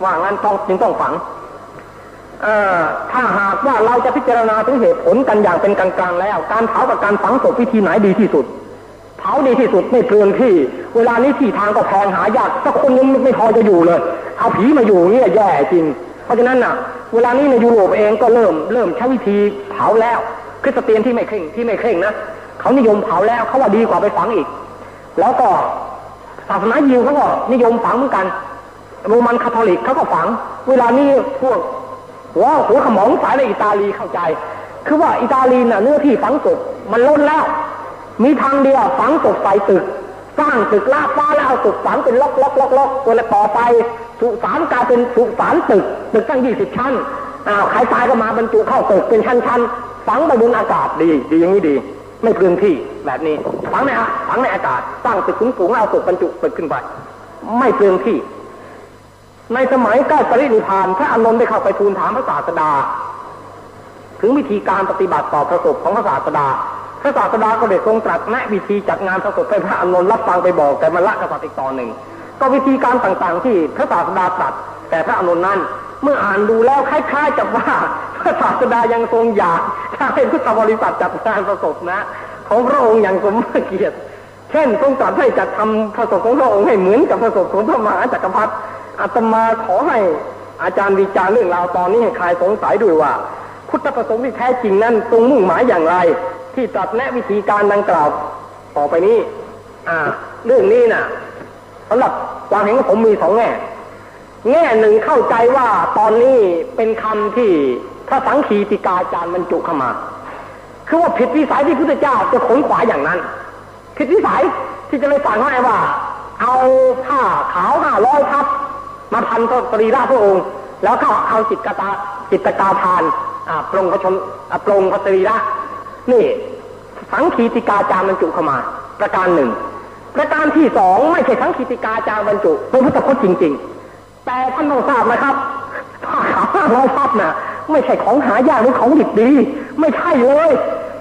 ว่างั้นจึงต้องฝังถ้าหากว่าเราจะพิจารณาถึงเหตุผลกันอย่างเป็นกลางๆแล้วการเผากับการฝังศพวิธีไหนดีที่สุดเผาดีที่สุดไม่เปลืองที่เวลานี้ที่ทางก็แพงหายากสักคนยังไม่พอจะอยู่เลยเอาผีมาอยู่เนี่ยแย่จริงเพราะฉะนั้นน่ะเวลานี้ในยุโรปเองก็เริ่มใช้วิธีเผาแล้วคริสเตียนที่ไม่เคร่งนะเขานิยมเผาแล้วเขาว่าดีกว่าไปฝังอีกแล้วก็ศาสนายิวเขาก็นิยมฝังเหมือนกันโรมันคาทอลิกเขาก็ฝังเวลานี้พวกหัวขมองสายในอิตาลีเข้าใจคือว่าอิตาลีน่ะเนื้อที่ฝังศพมันล้นแล้วมีทางเดียวฝังศพใส่ตึกสร้างตึกลาดฟ้าแล้วเอาศพฝังเป็นล็อกตัวละต่อไปสุสานกลายเป็นสุสานตึกตั้ง20 ชั้นใครตายก็มาบรรจุเข้าตึกเป็นชั้นฝังไปบนอากาศดีอย่างนี้ดีไม่เปลืองที่แบบนี้ฝังในอากาศสร้างตึกสูงๆเอาศพบรรจุตึกขึ้นไปไม่เปลืองที่ในสมัยใกล้ปรินิพพานพระอานนท์ได้เข้าไปทูลถามพระศาสดาถึงวิธีการปฏิบัติต่อพระศพของพระศาสดาพระศาสดาก็ได้ทรงตรัสแนะวิธีจัดงานพระศพให้พระอานนท์รับฟังไปบอกแต่มันละกษัตริย์อีกตอนหนึ่งก็วิธีการต่างๆที่พระศาสดาตรัสแต่พระอานนท์นั้นเมื่ออ่านดูแล้วคล้ายๆกับว่าพระศาสดายังทรงอยากถ้าเป็นพุทธบริษัทจัดงานพระศพนะของพระองค์อย่างสมเกียรติเช่นทรงตรัสให้จัดทำพระศพของพระองค์ให้เหมือนกับพระศพของพระมหาจักรพรรดิอาตมาขอให้อาจารย์วิจารณ์เรื่องราวตอนนี้ให้คลายสงสัยด้วยว่าพุทธประสงค์ที่แท้จริงนั้นทรงมุ่งหมายอย่างไรที่ตรัสแนะวิธีการดังกล่าวต่อไปนี้เรื่องนี้น่ะสำหรับความเห็นของผมมี2 แง่หนึ่งเข้าใจว่าตอนนี้เป็นคำที่พระสังคีติกาจารย์บรรจุเข้ามาคือว่าผิดวิสัยที่พุทธเจ้าจะขนขวายอย่างนั้นผิดวิสัยที่จะเลยสั่งให้ว่าเอาผ้าขาว500 ทับมาพันสรีระพระองค์แล้วก็เอาจิตกาทานปรงพระชนปรงพระสรีระนี่สังคีติกาจารย์บรรจุเข้ามาประการหนึ่งประการที่2ไม่ใช่สังคีติกาจารย์บรรจุเป็นพุทธพจน์จริงๆแต่ท่านต้องทราบนะครับผ้าขาว500 ทับน่ะไม่ใช่ของหายากหรือของดิบดีไม่ใช่เลย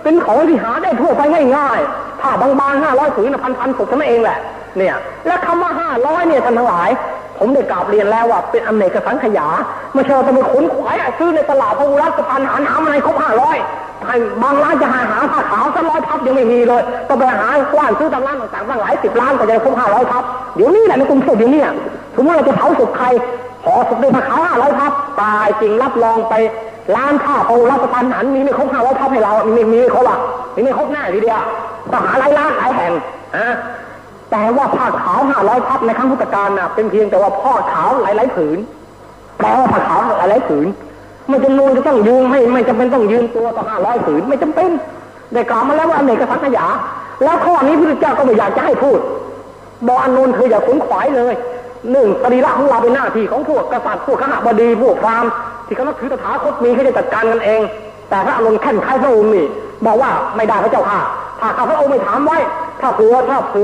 เป็นของที่หาได้ทั่วไปง่ายๆผ้าบางๆ500 ผืนพันศพเท่านั้นเองแหละเนี่ยและคำว่า500เนี่ยท่านทั้งหลายผมได้กราบเรียนแล้วว่าเป็นอเนกสังขยาไม่ใช่ว่าจะมาขนขวายซื้อในตลาดพระอุรัสพันหาอะไรครบ500บางร้านจะหาผ้าขาวสัก100 ทับยังไม่มีเลยต้องไปหากว้านซื้อตามร้านต่างๆตั้งหลาย10 ล้านก็จะครบ500 ทับเดี๋ยวนี้แหละในกรุงเทพเดี๋ยวนี้สมมติเราจะเผาศพใครขอศพด้วยผ้าขาว500 ทับตายจริงรับรองไปร้านผ้าพระอุรัสพันหันมีไม่ครบ500 ทับให้เรามีไม่ครบไม่ครบแน่ทีเดียวต้องหาหลายร้านหลายแห่งแต่ว่าผ้าขาว500 ทับในครั้งพุทธกาลน่ะเป็นเพียงแต่ว่าผ้าขาวหลายๆผืนแปลว่าผ้าขาวหลายๆผืนไม่จำเป็นจะต้องยืนไม่จำเป็นต้องยืนตัวต่อ500 ผืนไม่จำเป็นได้กล่าวมาแล้วว่าอเนกสังขยาแล้วข้อนี้พระพุทธเจ้าก็ไม่อยากจะให้พูดบอกอานนท์เธออย่าขนขวายเลย1สรีระของเราเป็นหน้าที่ของพวกกษัตริย์พวกขหบดีพวกพราหมณ์ที่เขานับถือตถาคตมีเขาจะจัดการกันเองแต่พระอานนท์แข่งขันพระองค์นี่บอกว่าไม่ได้พระเจ้าค่ะถ้าข้าพระองค์ไม่ถามไว้ถ้าเผื่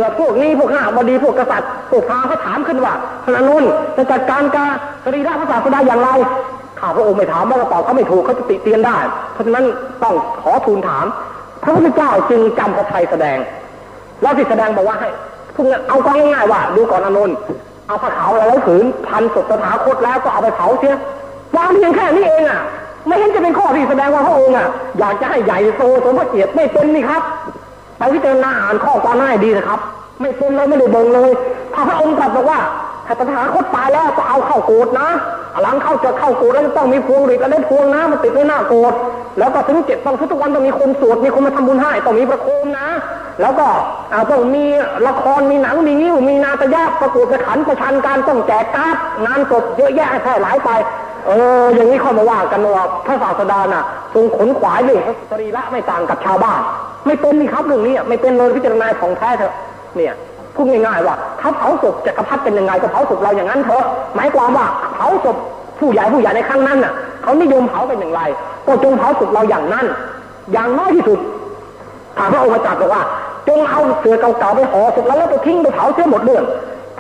อพวกนี้พวกข้าบดีพวกกษัตริย์พวกพราหมณ์เขาถามขึ้นว่าพระอานนท์จะจัดการกับสรีระพระศาสดาอย่างไรข้าพระองค์ไม่ถามว่าตอบเขาไม่ถูกเขาจะติเตียนได้เพราะฉะนั้นต้องขอทูลถามพระพุทธเจ้าจึงจำพระทัยแสดงแล้วที่แสดงบอกว่าให้พวกนั้นเอาก็ง่ายๆว่าดูก่อนอานนท์เอาผ้าขาว100 ผืนพันศพตถาคตแล้วก็เอาไปเผาเสียวางเพียงแค่นี้เองไม่เห็นจะเป็นข้อที่แสดงว่าพระองค์อยากจะให้ใหญ่โตสมพระเกียรติไม่เป็นนี่ครับไปพิจารณาอ่านข้อความให้ดีนะครับไม่เป็นเลยไม่ได้บ่งเลยถ้าพระองค์ตรัสบอกว่า ถ้าตถาคตตายแล้วก็เอาเข้าโกรธนะหลังจะเข้าโกรธแล้วจะต้องมีพวงหรีดและได้พวงนะมันติดไว้หน้าโกรธแล้วก็ถึง7ต้องทุกวันต้องมีคนสวดมีคนมาทำบุญให้ต้องมีประโคมนะแล้วก็ต้องมีละครมีหนังมีงิ้วมีนาฏยะประกวดขันประชันการต้องแจกการ์ดงานศพเยอะแยะแพร่หลายไปอย่างนี้เข้ามาว่ากันว่าพระศาสดาน่ะทรงขนขวายเรื่องสรีระไม่ต่างกับชาวบ้านไม่เป็นนี่ครับเรื่องนี้ไม่เป็นเลยพิจารณาของแท้เถอะเนี่ยพูดง่ายๆว่าเขาเผาศพจักรพรรดิเป็นยังไงก็เผาศพเราอย่างนั้นเถอะหมายความว่าเผาศพผู้ใหญ่ในครั้งนั้นน่ะเขานิยมเผาเป็นอย่างไรก็จงเผาศพเราอย่างนั้นอย่างน้อยที่สุดพระองค์ตรัสบอกว่าจงเอาเสือเก่าๆไปห่อศพแล้วไปทิ้งไปเผาเสียหมดเรื่อง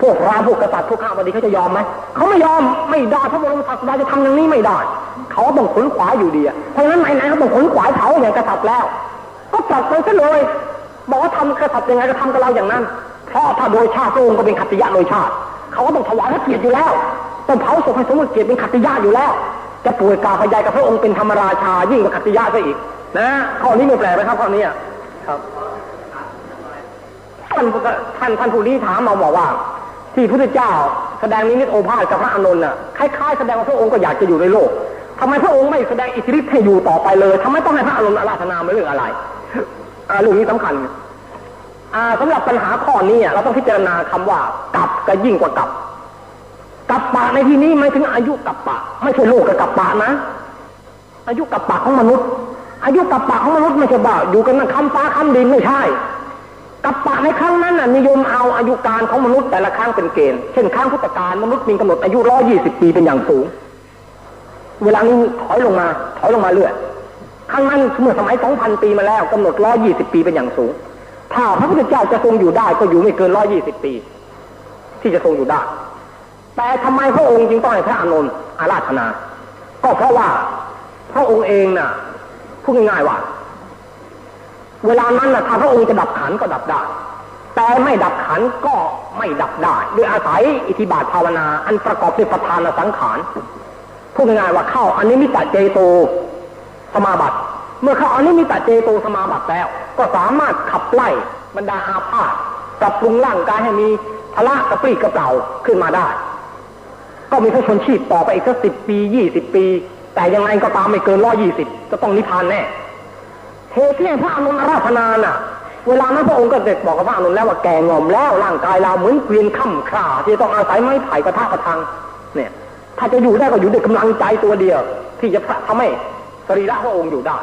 พวกพราหมณ์พวกกษัตริย์พวกข้าพเจ้าเขาจะยอมไหมเขาไม่ยอมไม่ได้พระบรมศาสดาจะทำอย่างนี้ไม่ได้เขาต้องขนขวายอยู่ดีเพราะฉะนั้นไหนๆเขาต้องขนขวายเผาอย่างกษัตริย์แล้วก็จัดไปซะเลยบอกว่าทำกษัตริย์ยังไงก็ทำกับเราอย่างนั้นเพราะถ้าโดยชาติพระองค์ก็เป็นขัตติยะโดยชาติเขาก็ต้องถวายพระเกียรติอยู่แล้วต้องเผาศพให้สมเกียรติเป็นขัตติยะอยู่แล้วจะป่วยกาพยายกับพระองค์เป็นธรรมราชายิ่งกว่าขัตติยะซะอีกนะข้อนี้ไม่แปลกไหมครับข้อนี้ครับท่านผู้นี้ถามมาบอกว่าที่พระพุทธเจ้าแสดงนิมิตโอภาสกับพระอานนท์น่ะคล้ายๆแสดงว่าพระองค์ก็อยากจะอยู่ในโลกทำไมพระองค์ไม่แสดงอิทธิฤทธิ์ให้อยู่ต่อไปเลยทำไมต้องให้พระอานนท์อาราธนาไม่เรื่องอะไรเรื่องนี้สำคัญสำหรับปัญหาข้อนี้เราต้องพิจารณาคำว่ากับก็ยิ่งกว่ากับปะในที่นี้ไม่ถึงอายุกับปะไม่ใช่โลกกับปะนะอายุกับปะของมนุษย์อายุกับปะของมนุษย์ไม่ใช่บ่าอยู่กันนั่งคำฟ้าคำดินไม่ใช่กับปะในครั้งนั้นนิยมเอาอายุการของมนุษย์แต่ละครั้งเป็นเกณฑ์เช่นครั้งพุทธกาลมนุษย์มีกำหนดอายุ120 ปีเป็นอย่างสูงเวลานี้ถอยลงมาเรื่อยครั้งนั้นเมื่อสมัย 2,000 ปีมาแล้วกำหนด120 ปีเป็นอย่างสูงถ้าพระพุทธเจ้าจะทรงอยู่ได้ก็อยู่ไม่เกิน120 ปีที่จะทรงอยู่ได้แต่ทำไมพระองค์จึงต้องให้พระอานนท์อาราธนาก็เพราะว่าพระองค์เองน่ะพูดง่ายๆว่าเวลานั้นน่ะถ้าพระองค์จะดับขันก็ดับได้แต่ไม่ดับขันก็ไม่ดับได้ด้วยอาศัยอิทธิบาทภาวนาอันประกอบด้วยประธานสังขารพูดง่ายๆว่าเข้าอนิมิตเจโตสมาบัติเมื่อเข้าอนิมิตเจโตสมาบัติแล้วก็สามารถขับไล่บรรดาอาพาธปรับปรุงร่างกายให้มีพละกระปรี้กระเปร่าขึ้นมาได้ก็มีพระชนชีพต่อไปอีกสัก10 ปี20 ปีแต่ยังไงก็ตามไม่เกิน120จะต้องนิพพานแน่เหตุที่พระอานนท์อาราธนาน่ะเวลานั้นพระองค์ก็เด็กบอกกับพระอานนท์แล้วว่าแก่งอมแล้วร่างกายเราเหมือนเกวียนค่ำคร่าที่ต้องอาศัยไม้ไผ่กระทะกระทังเนี่ยถ้าจะอยู่ได้ก็อยู่ด้วยกำลังใจตัวเดียวที่จะทำให้สรีระพระองค์อยู่ได้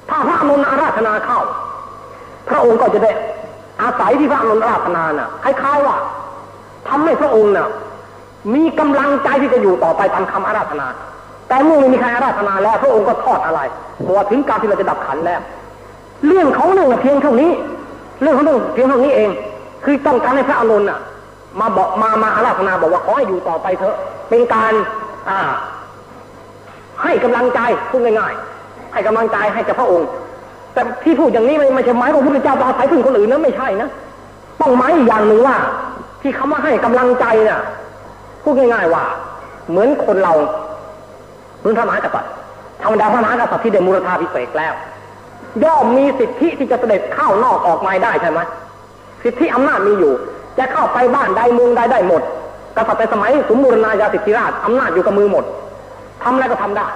ถ้าพระอานนท์อาราธนาเข้าพระองค์ก็จะได้อาศัยที่พระอานนท์อาราธนาน่ะคล้ายๆว่าทำให้พระองค์น่ะมีกำลังใจที่จะอยู่ต่อไปตามคำอาราธนาแต่เมื่อไม่มีใครอาราธนาแล้วพระองค์ก็ทอดอะไรเพราะว่าถึงการที่เราจะดับขันแล้วเรื่องของเรื่องเพียงเท่านี้เรื่องของเรื่องเพียงเท่านี้เองคือต้องการให้พระอานนท์มาบอกมาอาราธนาบอกว่าขอให้อยู่ต่อไปเถอะเป็นการให้กำลังใจพูดง่ายๆให้กำลังใจให้กับพระองค์แต่ที่พูดอย่างนี้ไม่ใช่หมายว่าพระพุทธเจ้าจะอาศัยพึ่งคนอื่นนะไม่ใช่นะต้องหมายอีกอย่างหนึ่งว่าที่คำว่าให้กำลังใจน่ะพูดง่ายๆว่าเหมือนคนเราเหมือนพระมหากษัตริย์ธรรมดาพระมหากษัตริย์ที่ได้มูรธาภิเษกแล้วย่อมมีสิทธิที่จะเสด็จเข้านอกออกในได้ใช่ไหมสิทธิอำนาจมีอยู่จะเข้าไปบ้านใดเมืองใดได้หมดกษัตริย์ในสมัยสมบูรณาญาสิทธิราชอำนาจอยู่กับมือหมดทำอะไรก็ทำได้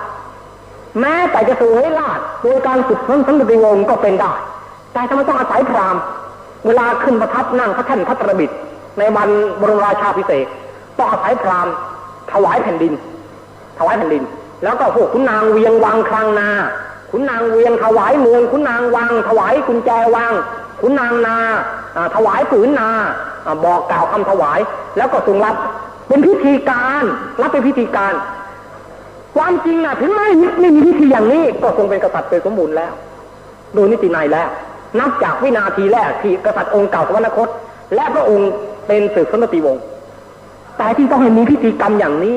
แม้แต่จะเสวยราชโดยการสุดสันติวงศ์ก็เป็นได้แต่ทำไมต้องอาศัยพราหมณ์เวลาขึ้นประทับนั่งพระแท่นพระตรบิฎในวันบรมราชาภิเษกต้องอาศัยพราหมณ์ถวายแผ่นดินแล้วก็พวกขุนนางเวียงวังคลังนาขุนนางเวียงถวายเมืองขุนนางวังถวายกุญแจวังขุนนางนาถวายผืนนาบอกกล่าวคำถวายแล้วก็ทรงรับเป็นพิธีการรับเป็นพิธีการความจริงถึงไม่มีพิธีอย่างนี้ก็ทรงเป็นกษัตริย์โดยสมบูรณ์แล้วโดยนิตินัยแล้วนับจากวินาทีแรกที่กษัตริย์องค์เก่าสวรรคตและพระองค์เป็นสืบสันติวงศ์แต่ที่ต้องให้มีพิธีกรรมอย่างนี้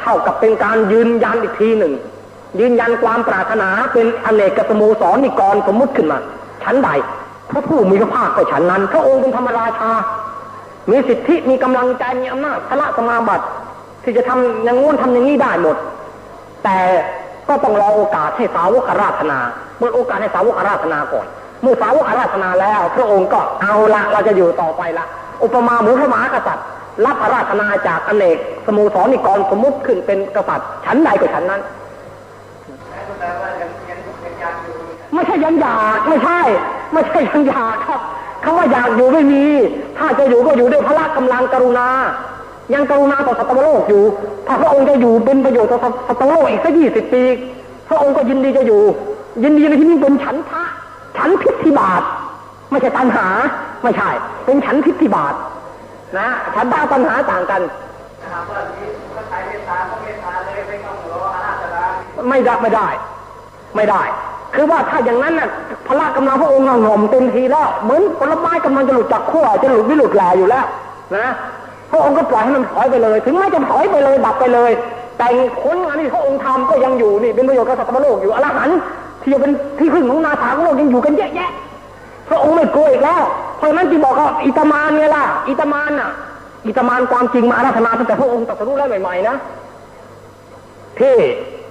เท่ากับเป็นการยืนยันอีกทีหนึ่งยืนยันความปรารถนาเป็นอเนกสโมสรนิกรสมมุติขึ้นมาชั้นใดพระผู้มีพระภาคก็ฉันนั้นพระองค์เป็นธรรมราชามีสิทธิมีกำลังใจมีอำนาจพละสมาบัติที่จะทำอย่างงู้นทำอย่างนี้ได้หมดแต่ก็ต้องรอโอกาสให้สาวกอาราธนาเมื่อโอกาสให้สาวกอาราธนาก่อนเมื่อสาวกอาราธนาแล้วพระองค์ก็เอาละเราจะอยู่ต่อไปละอุปมาเหมือนพระมหากษัตริย์ รับอาราธนาจากอเนกสโมสรนิกรสมมุติขึ้นเป็นกษัตริย์ชั้นใดก็ชั้นนั้นไม่ใช่ยังอยากไม่ใช่ยังอยากครับคำว่าอยากอยู่ไม่มีถ้าจะอยู่ก็อยู่ด้วยพละกำลังกรุณายังกรุณาต่อสัตว์โลกอยู่ถ้าพระองค์จะอยู่เป็นประโยชน์ต่อสัตว์โลกอีกสัก20 ปีพระองค์ก็ยินดีจะอยู่ยินดีในที่นี้เป็นฉันทะฉันทิฏฐิบาทไม่ใช่ตัณหาไม่ใช่เป็นฉันทิฏฐิบาทนะฉันทะตัณหาต่างกันไม่ได้คือว่าถ้าอย่างนั้นน่ะพละกำลังพระองค์หน่อมเต็มทีแล้วเหมือนผลไม้กำลังจะหลุดจากขั้วจะหลุดไม่หลุดแหล่อยู่แล้วนะพระองค์ก็ปล่อยให้มันถอยไปเลยถึงแม้จะถอยไปเลยดับไปเลยแต่ผลงานที่พระองค์ทำก็ยังอยู่นี่เป็นประโยชน์กับสัตว์โลกอยู่อรหันต์ที่จะเป็นที่พึ่งของนาถาของโลกยังอยู่กันเยอะแยะพระองค์ไม่กลัวอีกแล้วเพราะฉะนั้นที่บอกว่าอิตามานไงล่ะอิตามานความจริงมาอาราธนาตั้งแต่พระองค์ตรัสรู้แล้วใหม่ๆนะที่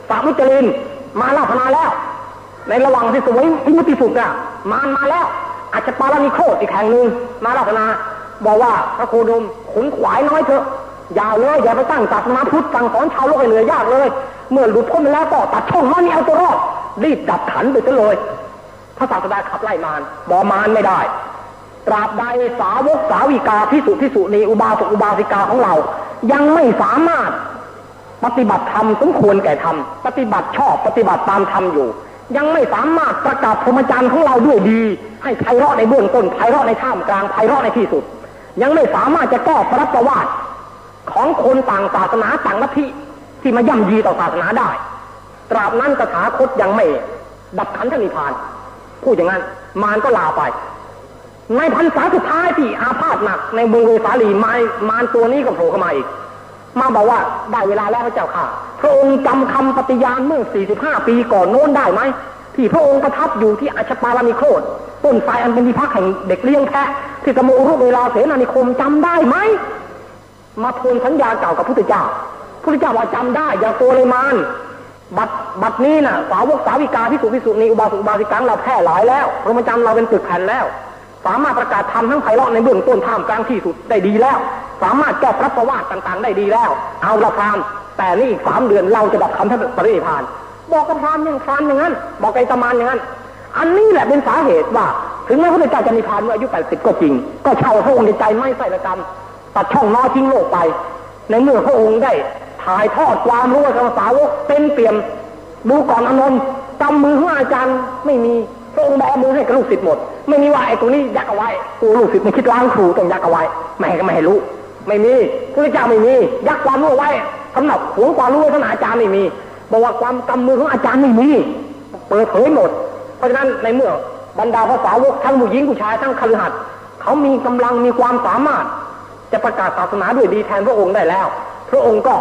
สามุจลินมาอาราธนาแล้วในระหว่างที่สวยพิมุติสุขน่ะมาแล้วอาจจะปารานิโคตอีกแห่งหนึ่งมาอาราธนาบอกว่าพระโคดมขนขวายน้อยเถอะอย่าไปตั้งศาสนาพุทธสั่งสอนชาวโลกให้เหนื่อยยากเลยเมื่อหลุดพ้นไปแล้วก็ตัดช่องมันเอาตัวรอดรีบดับขันไปซะเลยพระศาสดาขับไล่มารบอกมารไม่ได้ตราบใดสาวกสาวิกาภิกษุณีอุบาสกอุบาสิกาของเรายังไม่สามารถปฏิบัติธรรมสมควรแก่ธรรมปฏิบัติชอบปฏิบัติตามธรรมอยู่ยังไม่สามารถประกาศพรหมจรรย์ของเราด้วยดีให้ไพเราะในเบื้องต้นไพเราะในท่ามกลางไพเราะในที่สุดยังไม่สามารถจะแก้พระประวัติของคนต่างศาสนาต่างลัทธิที่มาย่ำยีต่อศาสนาได้ตราบนั้นตถาคตยังไม่ดับขันธนิพพานพูดอย่างนั้นมารก็ลาไปในพรรษาสุดท้ายที่อาพาธหนักในเมืองเวสาลีมารตัวนี้ก็โผล่เข้ามาอีกมาบอกว่าได้เวลาแล้วพระเจ้าค่ะพระองค์จำคำปฏิญาณเมื่อ45 ปีก่อนโน้นได้ไหมที่พระองค์ประทับอยู่ที่อัชปารานิโคตต้นไทรอันเป็นที่พักแห่งเด็กเลี้ยงแพะที่สมุรุเวลาเสนานิคมจำได้ไหมมาทวนสัญญาเก่ากับพระพุทธเจ้าว่าจำได้อย่าโกเลยมารบัดนี้น่ะสาวกสาวิกาภิกษุณีอุบาสกอุบาสิกาเราแพร่หลายแล้วพรหมจรรย์เราเป็นตึกแผ่นแล้วสามารถประกาศธรรมทั้งไพเราะในเบื้องต้นท่ามกลางที่สุดได้ดีแล้วสามารถแก้พระประวัติต่างๆได้ดีแล้วเอาละพรามแต่นี่อีก3 เดือนเราจะดับขันธปรินิพพานบอกกับพรามอย่างนั้นบอกไอ้ตมานอย่างนั้นอันนี้แหละเป็นสาเหตุว่าถึงแม้พระพุทธเจ้าจะนิพพานเมื่ออายุ80ก็จริงก็เช่าพระองค์ในใจไม่ใส่ละกรรมตัดช่องน้อยทิ้งโลกไปในเมื่อพระองค์ได้ถ่ายทอดความรู้กับสาวกเต็มเปี่ยมดูก่อนอานนท์กำมือของอาจารย์ไม่มีพระองค์แบมือให้กับลูกศิษย์หมดไม่มีว่าไอ้ตัวนี้ยักเอาไว้ตัวลูกศิษย์มันคิดล้างครูต้องยักเอาไว้ไม่ให้รู้ไม่มีพระเจ้าไม่มียักความรู้ไว้สำหรับหวงความรู้ไว้ท่านอาจารย์ไม่มีบอกว่าความกำมือของอาจารย์ไม่มีเปิดเผยหมดเพราะฉะนั้นในเมื่อบรรดาพระสาวกทั้งผู้หญิงผู้ชายทั้งคฤหัสถ์เขามีกำลังมีความสามารถจะประกาศศาสนาด้วยดีแทนพระองค์ได้แล้วพระองค์ก็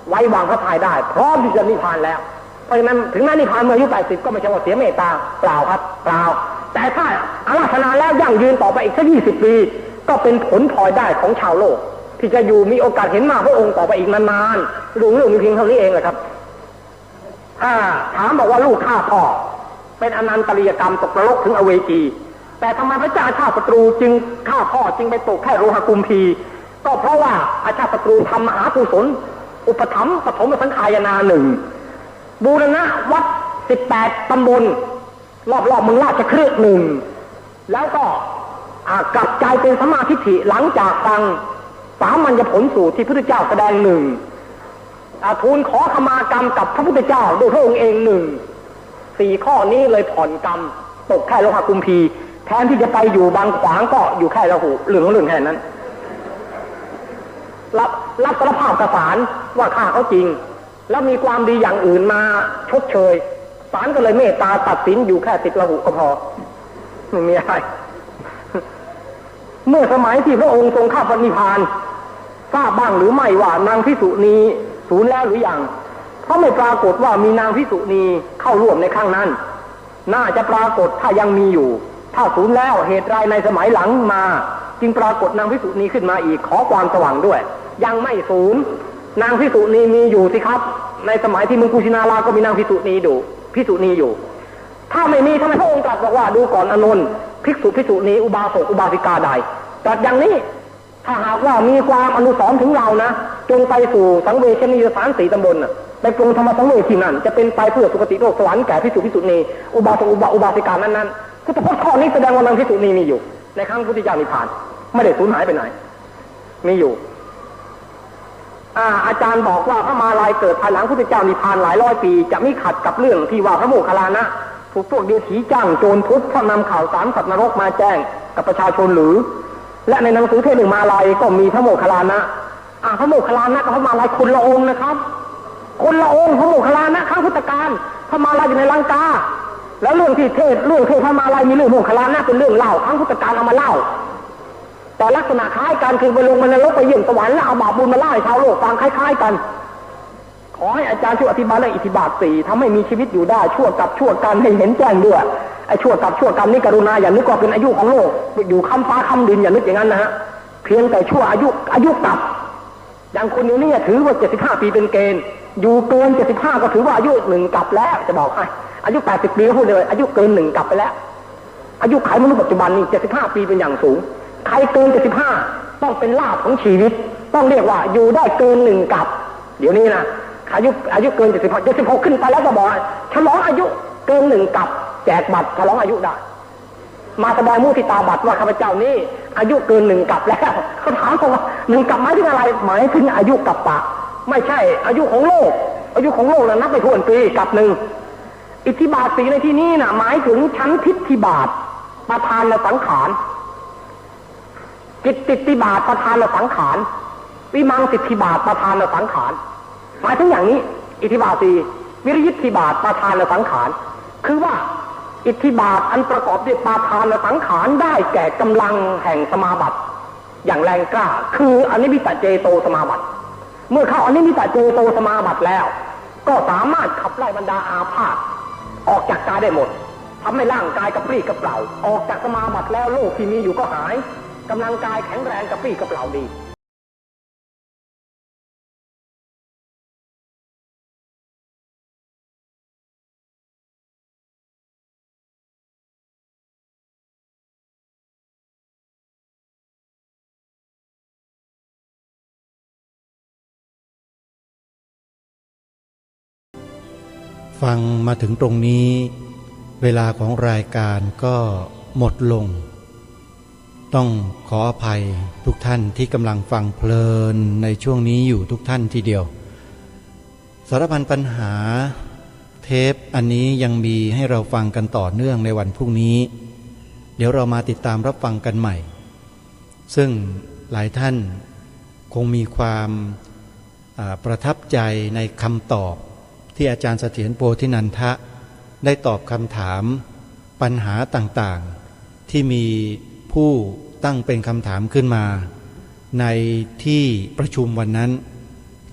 ไว้วางพระทัยได้พร้อมที่จะนิพพานแล้วเพราะฉะนั้นถึงแม้นิพพานเมื่ออายุ80ก็ไม่ใช่ว่าเสียเมตตาเปล่าครับเปล่าแต่ถ้าอาราธนาแล้วยั่งยืนต่อไปอีกสัก20 ปีก็เป็นผลพลอยได้ของชาวโลกที่จะอยู่มีโอกาสเห็นมาพระองค์ต่อไปอีกนานๆเรื่องมีเพียงเท่านี้เองแหละครับถามบอกว่าลูกฆ่าพ่อเป็นอนันตริยกรรมตกนรกถึงอเวจีแต่ทำไมพระเจ้าอาชาติศัตรูจึงฆ่าพ่อจึงไปตกแค่โลหกุมพีก็เพราะว่าอาชาติศัตรูทำมหากุศลอุปถัมภ์ปฐมสังขายนา1บูรณะวัด18 ตำบลรอบเมืองราชคฤห์1แล้วก็กลับใจเป็นสัมมาทิฏฐิหลังจากฟังสามัญญผลสูตรที่พระพุทธเจ้าแสดงทูลขอขมากรรมกับพระพุทธเจ้าโดยพระองค์เอง4 ข้อนี้เลยผ่อนกรรมตกแค่โลหกุมพีแทนที่จะไปอยู่บางขวางก็อยู่แค่ละหูเรื่องแค่นั้นรับสารภาพกับศาลว่าฆ่าเขาจริงแล้วมีความดีอย่างอื่นมาชดเชยศาลก็เลยเมตตาตัดสินอยู่แค่ติดละหูก็พอไม่มีอะไรเมื่อสมัยที่พระองค์ทรงเข้าพระนิพพานทราบบ้างหรือไม่ว่านางภิกษุณีสูญแล้วหรือยังเพราะไม่ปรากฏว่ามีนางภิกษุณีเข้าร่วมในครั้งนั้นน่าจะปรากฏถ้ายังมีอยู่ถ้าสูญแล้วเหตุไรในสมัยหลังมาจึงปรากฏนางภิกษุณีขึ้นมาอีกขอความสว่างด้วยยังไม่สูญนางภิกษุณีมีอยู่สิครับในสมัยที่เมืองกุชินาราก็มีนางภิกษุณีอยู่ถ้าไม่มีทำไมพระองค์ตรัสบอกว่าดูก่อนอานนท์ภิกษุณีอุบาสกอุบาสิกาใดตรัสอย่างนี้ ถ้าหากว่ามีความอนุสรณ์ถึงเรานะจงไปสู่สังเวชนียสถาน4ตำบลไปปรงธรรมสังเวชที่นั่นจะเป็นไปเพื่อสุคติโลกสวรรค์แก่ภิกษุภิกษุณีอุบาสกอุบาสิกานั้นพุทธพจน์ข้อนี้แสดงว่านางภิกษุณีมีอยู่ในครั้งพุทธเจ้านิพพานไม่ได้สูญหายไปไหนมีอยู่อาจารย์บอกว่าพระมาลัยเกิดภายหลังพุทธเจ้านิพพานหลายร้อยปีจะไม่ขัดกับเรื่องที่ว่าพระโมคคัลลานะถูกพวกเดรัจฉีจ้างโจรทุบเพราะนำข่าวสารสัตว์นรกมาแจ้งกับประชาชนหรือและในหนังสือเทศน์หนึ่งมาลัยก็มีพระโมคคัลลานะพระโมคคัลลานะกับพระมาลัยคนละองค์นะครับคนละองค์พระโมคคัลลานะครั้งพุทธกาลพระมาลัยอยู่ในลังกาแล้วเรื่องที่เทศพระมาลัยมีเรื่องโมคคัลลานะเป็นเรื่องเล่าครั้งพุทธกาลเอามาเล่าแต่ลักษณะคล้ายกันคือไปลงนรกไปเยี่ยมสวรรค์แล้วเอาบาปบุญมาเล่าให้ชาวโลกฟังคล้ายๆกันขอให้อาจารย์ช่วยอธิบายเรื่องอิทธิบาท4ทำให้มีชีวิตอยู่ได้ชั่วกับชั่วกันให้เห็นแจ้งด้วยไอ้ชั่วกับชั่วกันนี่กรุณาอย่านึกว่าเป็นอายุของโลกอยู่ค้ำฟ้าค้ำดินอย่านึกอย่างนั้นนะฮะเพียงแต่ชั่วอายุกับอย่างคนนี้ถือว่า75ปีเป็นเกณฑ์อยู่เกิน75ก็ถือว่าอายุ1กับแล้วจะบอกให้อายุ80ปีก็พูดเลยอายุเกิน1กับไปแล้วอายุไขมนุษย์ปัจจุบันนี่75ปีเป็นอย่างสูงใครเกิน75ต้องเป็นลาภของชีวิตต้องเรียกว่าอยู่ได้เกิน1กับเดี๋ยวนี้นะอายุเกิน76ขึ้นไปแล้วก็บอกฉลองอายุเกิน1กับแจกบัตรฉลองอายุได้มาแสดงมุทิตาบัตรว่าข้าพเจ้านี่อายุเกิน1กับแล้วเขาถามว่า1กับหมายถึงอะไรหมายถึงอายุกับปะไม่ใช่อายุของโลกอายุของโลกนะนับไปถ้วนปีกับ1อิทธิบาท4ในที่นี้นะหมายถึงชั้นทิฏฐิบาทประธานและสังขารจิตติบาทประธานและสังขารวิมังสิทธิบาทประธานและสังขารหมายถึงอย่างนี้อิทธิบาท4วิริยิทธิบาทประธานและสังขารคือว่าอิทธิบาทอันประกอบด้วยประธานและสังขารได้แก่กำลังแห่งสมาบัติอย่างแรงกล้าคืออนิมิตเจโตสมาบัติเมื่อเข้าอนิมิตเจโตสมาบัติแล้วก็สามารถขับไล่บรรดาอาพาธออกจากกายได้หมดทำให้ร่างกายกระปรี้กระเปร่าออกจากสมาบัติแล้วโรคที่มีอยู่ก็หายกำลังกายแข็งแรงกระปรี้กระเปร่าดีฟังมาถึงตรงนี้เวลาของรายการก็หมดลงต้องขออภัยทุกท่านที่กำลังฟังเพลินในช่วงนี้อยู่ทุกท่านทีเดียวสารพันปัญหาเทปอันนี้ยังมีให้เราฟังกันต่อเนื่องในวันพรุ่งนี้เดี๋ยวเรามาติดตามรับฟังกันใหม่ซึ่งหลายท่านคงมีความประทับใจในคำตอบที่อาจารย์เสถียรโพธินันทะได้ตอบคำถามปัญหาต่างๆที่มีผู้ตั้งเป็นคำถามขึ้นมาในที่ประชุมวันนั้น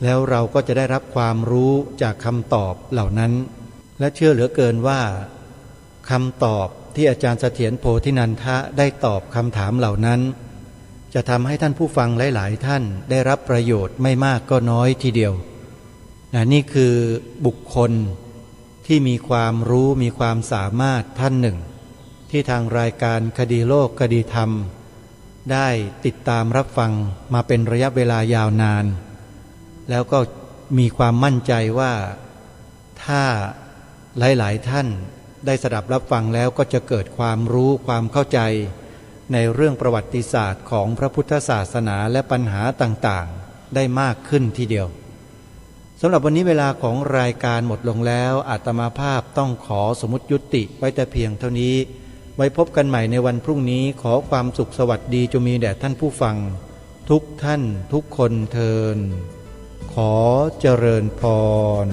แล้วเราก็จะได้รับความรู้จากคำตอบเหล่านั้นและเชื่อเหลือเกินว่าคำตอบที่อาจารย์เสถียรโพธินันทะได้ตอบคำถามเหล่านั้นจะทำให้ท่านผู้ฟังหลายๆท่านได้รับประโยชน์ไม่มากก็น้อยทีเดียวนี่คือบุคคลที่มีความรู้มีความสามารถท่านหนึ่งที่ทางรายการคดีโลกคดีธรรมได้ติดตามรับฟังมาเป็นระยะเวลายาวนานแล้วก็มีความมั่นใจว่าถ้าหลายๆท่านได้สดับรับฟังแล้วก็จะเกิดความรู้ความเข้าใจในเรื่องประวัติศาสตร์ของพระพุทธศาสนาและปัญหาต่างๆได้มากขึ้นทีเดียวสำหรับวันนี้เวลาของรายการหมดลงแล้วอาตมาภาพต้องขอสมมุติยุติไว้แต่เพียงเท่านี้ไว้พบกันใหม่ในวันพรุ่งนี้ขอความสุขสวัสดีจงมีแด่ท่านผู้ฟังทุกท่านทุกคนเทินขอเจริญพร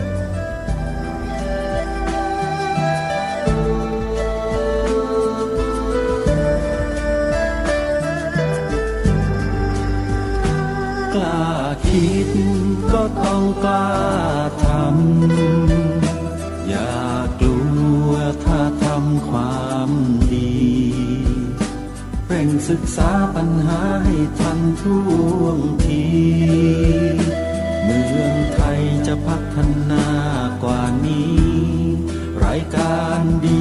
กล้าคิดก็ต้องกล้าทำอย่ากลัวถ้าทำความดีเร่งศึกษาปัญหาให้ทันท่วงทีเมืองไทยจะพัฒนากว่านี้รายการดี